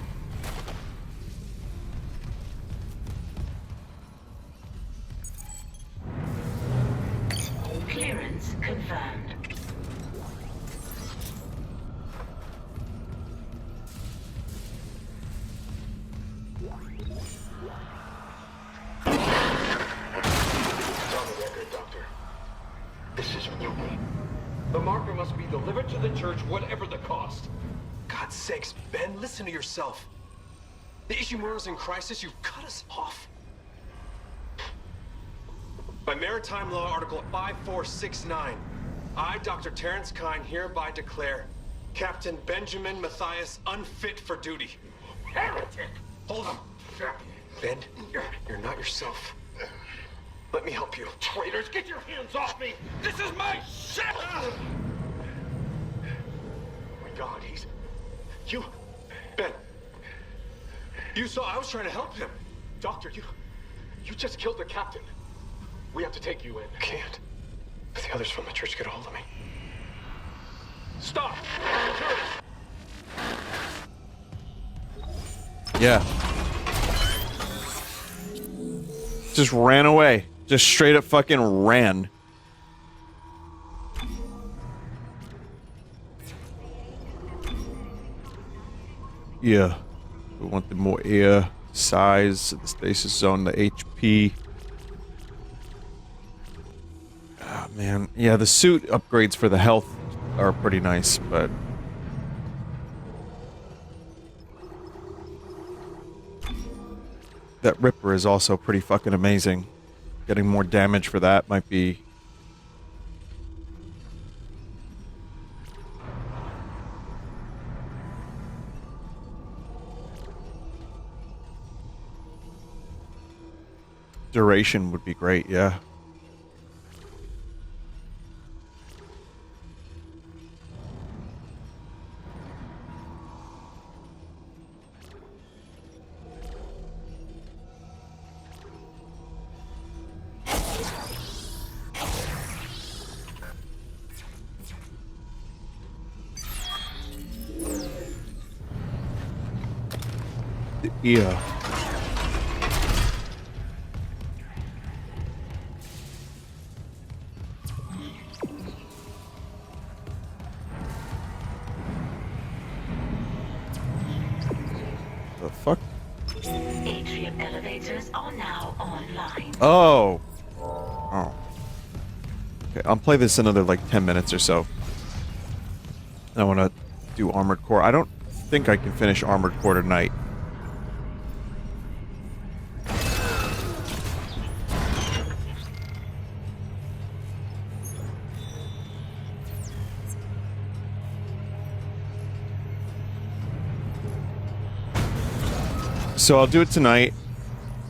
Clearance confirmed. On the record, Doctor. This is mutiny. The marker must be delivered to the church, whatever the cost. God's sakes, Ben, listen to yourself. The Ishimura's in crisis, you've cut us off. By Maritime Law Article 5469, I, Dr. Terrence Kine, hereby declare Captain Benjamin Mathias unfit for duty. Heretic! Hold him! Ben, you're not yourself. Let me help you. Traitors, get your hands off me! This is my ship! Oh my God, You... Ben. You saw I was trying to help him. Doctor, you just killed the captain. We have to take you in. I can't. If the others from the church get a hold of me. Stop! Yeah. Just ran away. Just straight up fucking ran. Yeah. We want the more air, size, the stasis zone, the HP. Ah, man. Yeah, the suit upgrades for the health are pretty nice, but... that Ripper is also pretty fucking amazing. Getting more damage for that might be... duration would be great, yeah. The ear. The fuck? Atrium elevators are now online. Oh. Oh. Okay, I'll play this another like 10 minutes or so. I want to do Armored Core. I don't think I can finish Armored Core tonight. So I'll do it tonight,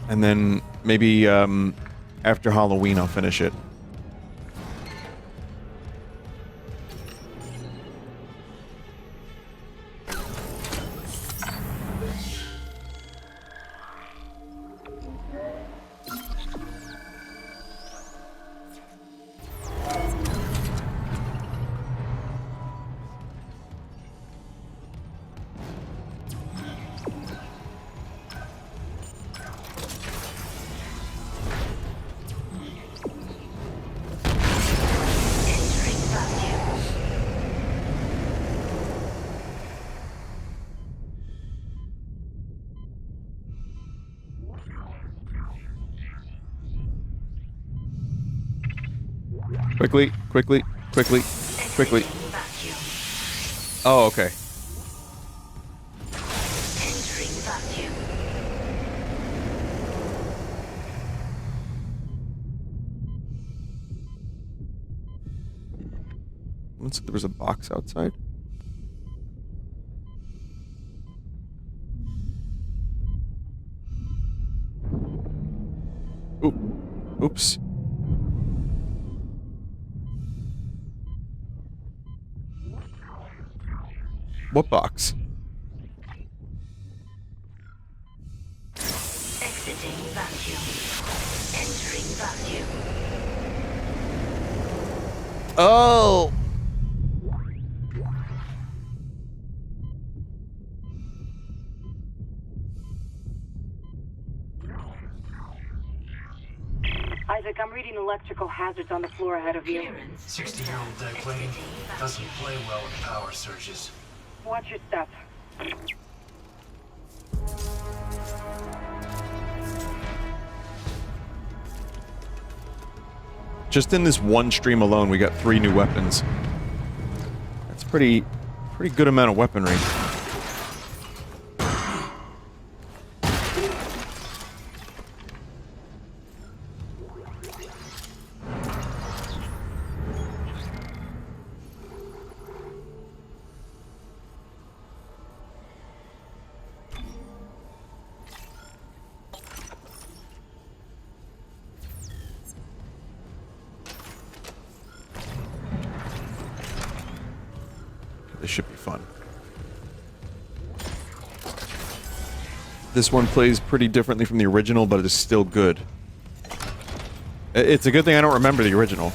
and then maybe after Halloween I'll finish it. Quickly, quickly, quickly, quickly. Oh, okay. There was a box outside. Oop. Oops. What box? Exiting vacuum. Entering vacuum. Oh! Isaac, I'm reading electrical hazards on the floor ahead of you. 60-year-old deck plane doesn't play well with power surges. Watch your step. Just in this one stream alone, we got 3 new weapons. That's pretty good amount of weaponry. This should be fun. This one plays pretty differently from the original, but it is still good. It's a good thing I don't remember the original.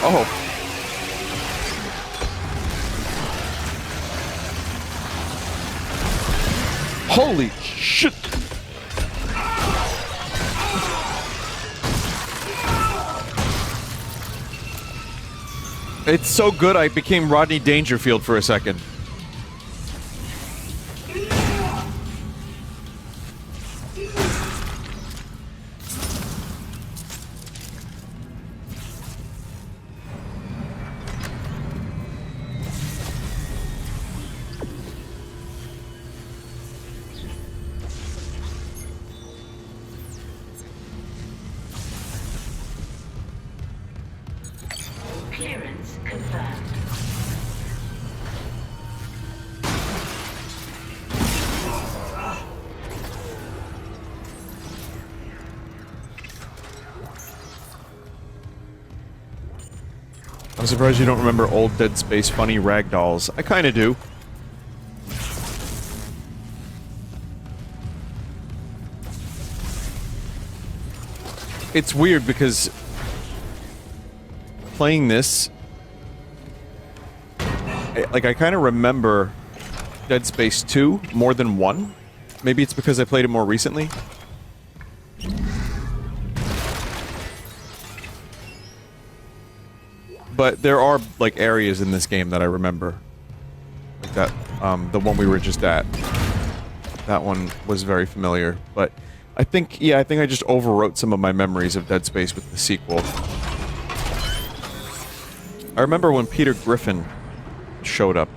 Oh. Holy shit! It's so good I became Rodney Dangerfield for a second. Clearance confirmed. I'm surprised you don't remember old Dead Space funny ragdolls. I kinda do. It's weird because playing this, like, I kind of remember Dead Space 2 more than 1. Maybe it's because I played it more recently. But there are, like, areas in this game that I remember. Like that, the one we were just at. That one was very familiar. But I think, yeah, I think I just overwrote some of my memories of Dead Space with the sequel. I remember when Peter Griffin showed up.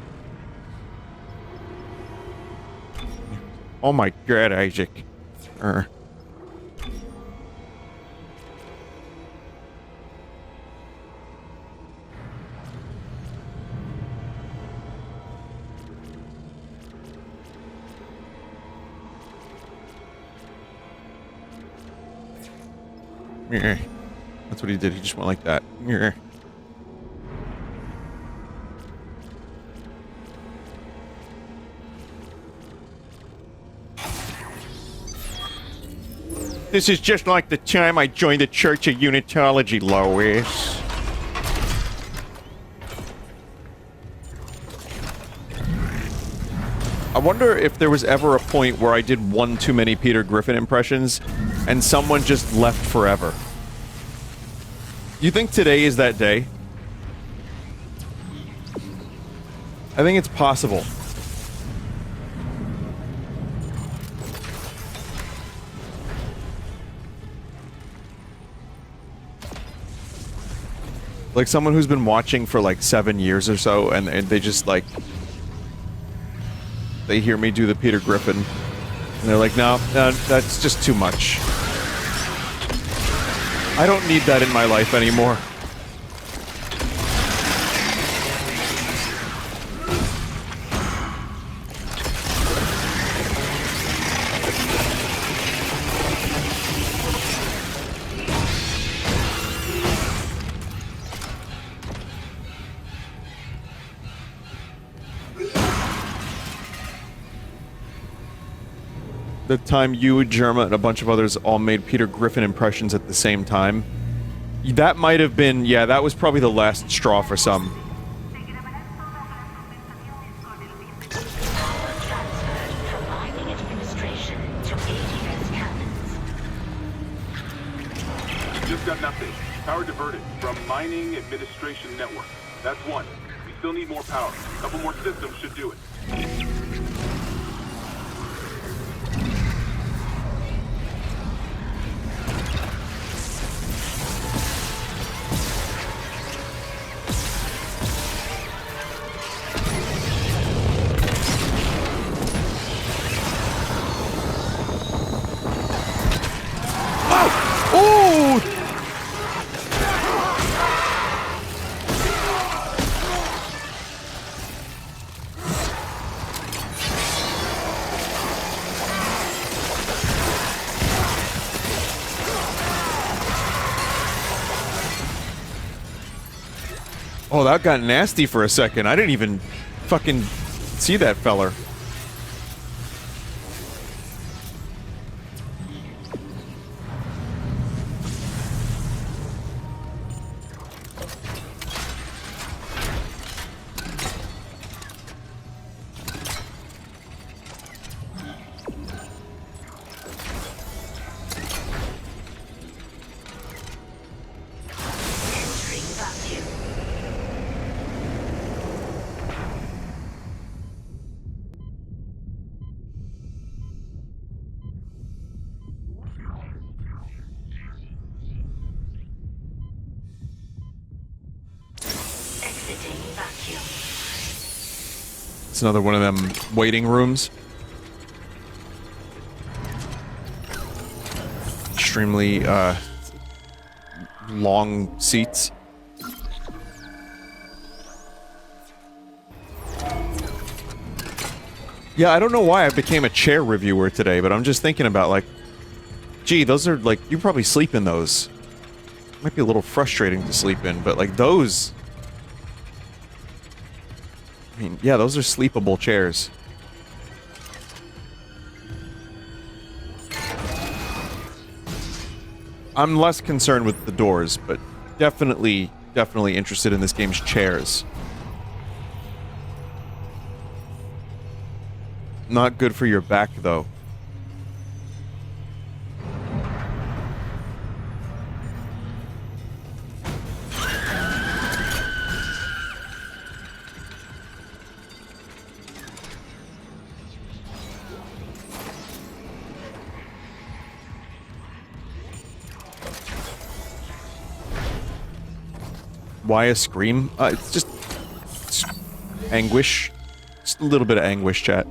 Oh my god, Isaac. That's what he did. He just went like that. This is just like the time I joined the Church of Unitology, Lois. I wonder if there was ever a point where I did one too many Peter Griffin impressions and someone just left forever. You think today is that day? I think it's possible. Like someone who's been watching for like 7 years or so, and they just like... They hear me do the Peter Griffin, and they're like, no, that's just too much. I don't need that in my life anymore. The time you, Germa, and a bunch of others all made Peter Griffin impressions at the same time. That might have been, yeah, that was probably the last straw for some. Just got an update. Power diverted from Mining Administration Network. That's one. We still need more power. A couple more systems should do it. Oh, that got nasty for a second. I didn't even fucking see that feller. It's another one of them waiting rooms. Extremely, long seats. Yeah, I don't know why I became a chair reviewer today, but I'm just thinking about, like, gee, those are, like, you probably sleep in those. Might be a little frustrating to sleep in, but, like, those... I mean, yeah, those are sleepable chairs. I'm less concerned with the doors, but definitely interested in this game's chairs. Not good for your back, though. Why a scream? It's just anguish. Just a little bit of anguish, chat.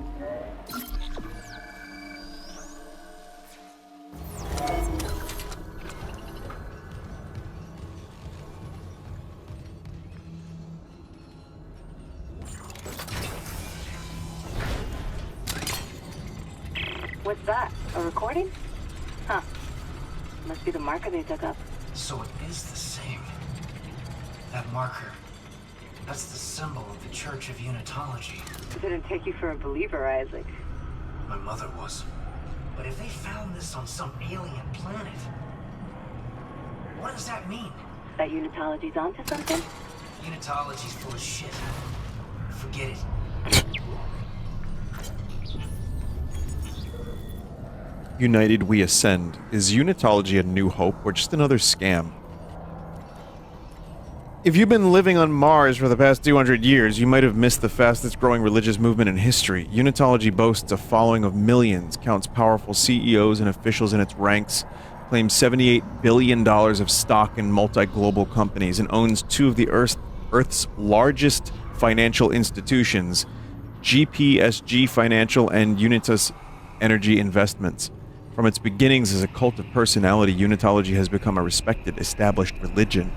What's that? A recording? Huh. Must be the marker they dug up. So it is the same. That marker. That's the symbol of the Church of Unitology. Didn't take you for a believer, Isaac. My mother was. But if they found this on some alien planet, what does that mean? That Unitology's onto something? Unitology's full of shit. Forget it. United we ascend. Is Unitology a new hope or just another scam? If you've been living on Mars for the past 200 years, you might have missed the fastest growing religious movement in history. Unitology boasts a following of millions, counts powerful CEOs and officials in its ranks, claims $78 billion of stock in multi-global companies, and owns two of the Earth's largest financial institutions, GPSG Financial and Unitas Energy Investments. From its beginnings as a cult of personality, Unitology has become a respected, established religion.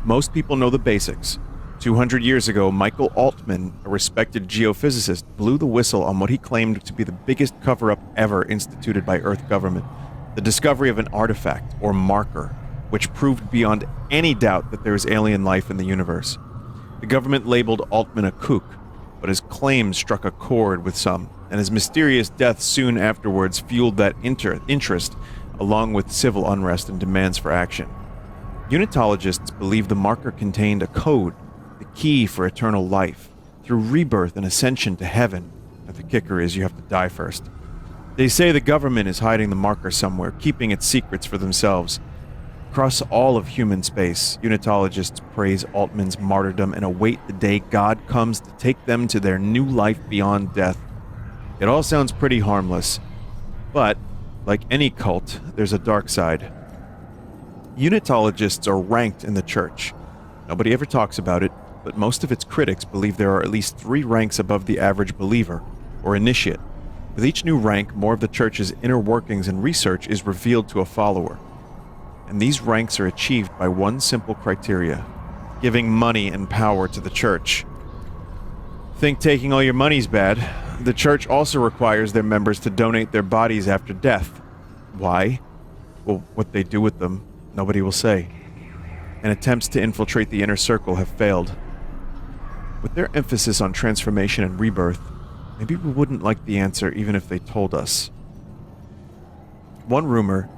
Most people know the basics. 200 years ago, Michael Altman, a respected geophysicist, blew the whistle on what he claimed to be the biggest cover-up ever instituted by Earth government, the discovery of an artifact, or marker, which proved beyond any doubt that there is alien life in the universe. The government labeled Altman a kook, but his claims struck a chord with some, and his mysterious death soon afterwards fueled that interest, along with civil unrest and demands for action. Unitologists believe the marker contained a code, the key for eternal life, through rebirth and ascension to heaven. But the kicker is you have to die first. They say the government is hiding the marker somewhere, keeping its secrets for themselves. Across all of human space, Unitologists praise Altman's martyrdom and await the day God comes to take them to their new life beyond death. It all sounds pretty harmless, but, like any cult, there's a dark side. Unitologists are ranked in the church. Nobody ever talks about it, but most of its critics believe there are at least 3 ranks above the average believer, or initiate. With each new rank, more of the church's inner workings and research is revealed to a follower. And these ranks are achieved by one simple criteria: giving money and power to the church. Think taking all your money's bad? The church also requires their members to donate their bodies after death. Why? Well, what they do with them, nobody will say. and attempts to infiltrate the inner circle have failed. With their emphasis on transformation and rebirth, maybe we wouldn't like the answer even if they told us. One rumor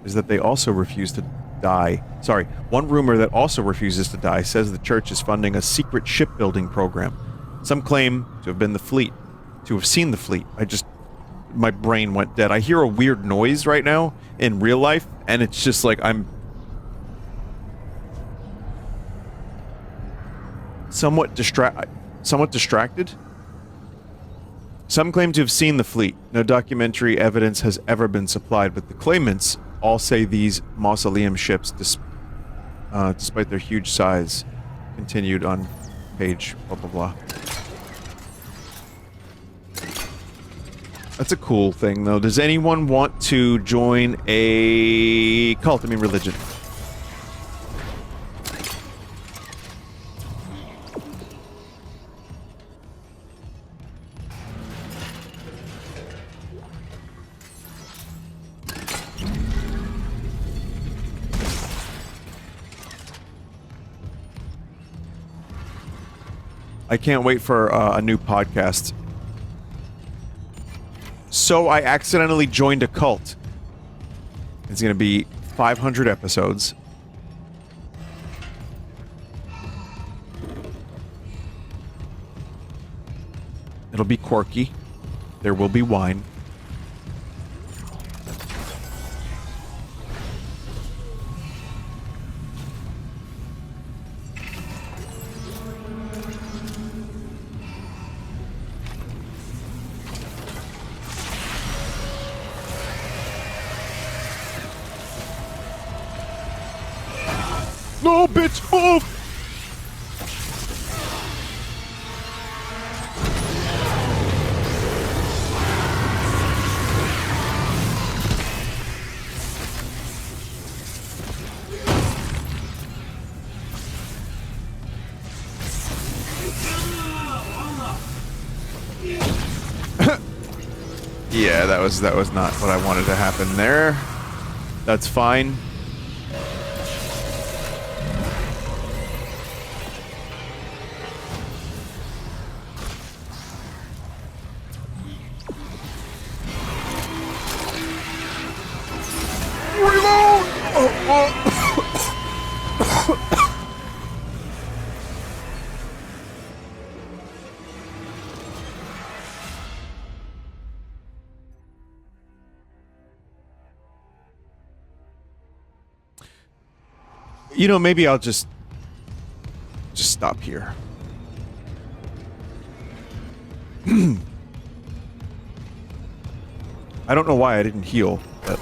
is that they also refuse to die. Sorry, one rumor that also refuses to die says the church is funding a secret shipbuilding program. Some claim to have been the fleet, to have seen the fleet. My brain went dead. I hear a weird noise right now in real life, and it's just like I'm somewhat distracted. Some claim to have seen the fleet. No documentary evidence has ever been supplied, but the claimants all say these mausoleum ships, despite their huge size, continued on page blah blah blah. That's a cool thing, though. Does anyone want to join a cult? I mean, religion. I can't wait for a new podcast. So I accidentally joined a cult. It's going to be 500 episodes. It'll be quirky. There will be wine. No, bitch, move! Yeah, that was not what I wanted to happen there. That's fine. You know, maybe I'll just stop here. I don't know why I didn't heal, but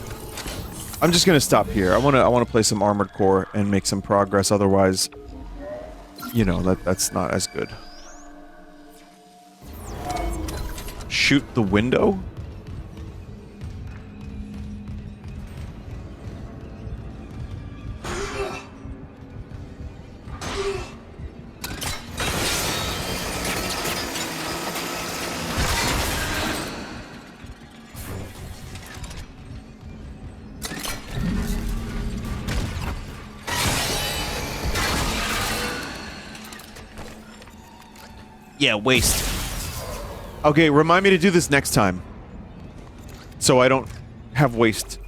I'm just gonna stop here. I wanna play some Armored Core and make some progress. Otherwise, you know, that's not as good. Shoot the window? Yeah, waste. Okay, remind me to do this next time. So I don't have waste.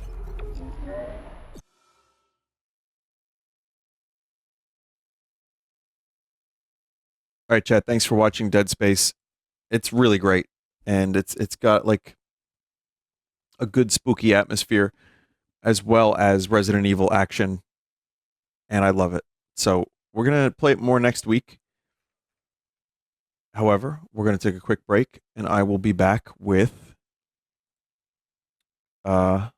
Alright, chat, thanks for watching Dead Space. It's really great. And it's got, like, a good spooky atmosphere, as well as Resident Evil action. And I love it. So, we're gonna play it more next week. However, we're going to take a quick break, and I will be back with Armored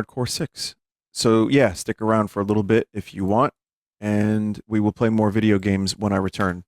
Core 6. So, yeah, stick around for a little bit if you want, and we will play more video games when I return.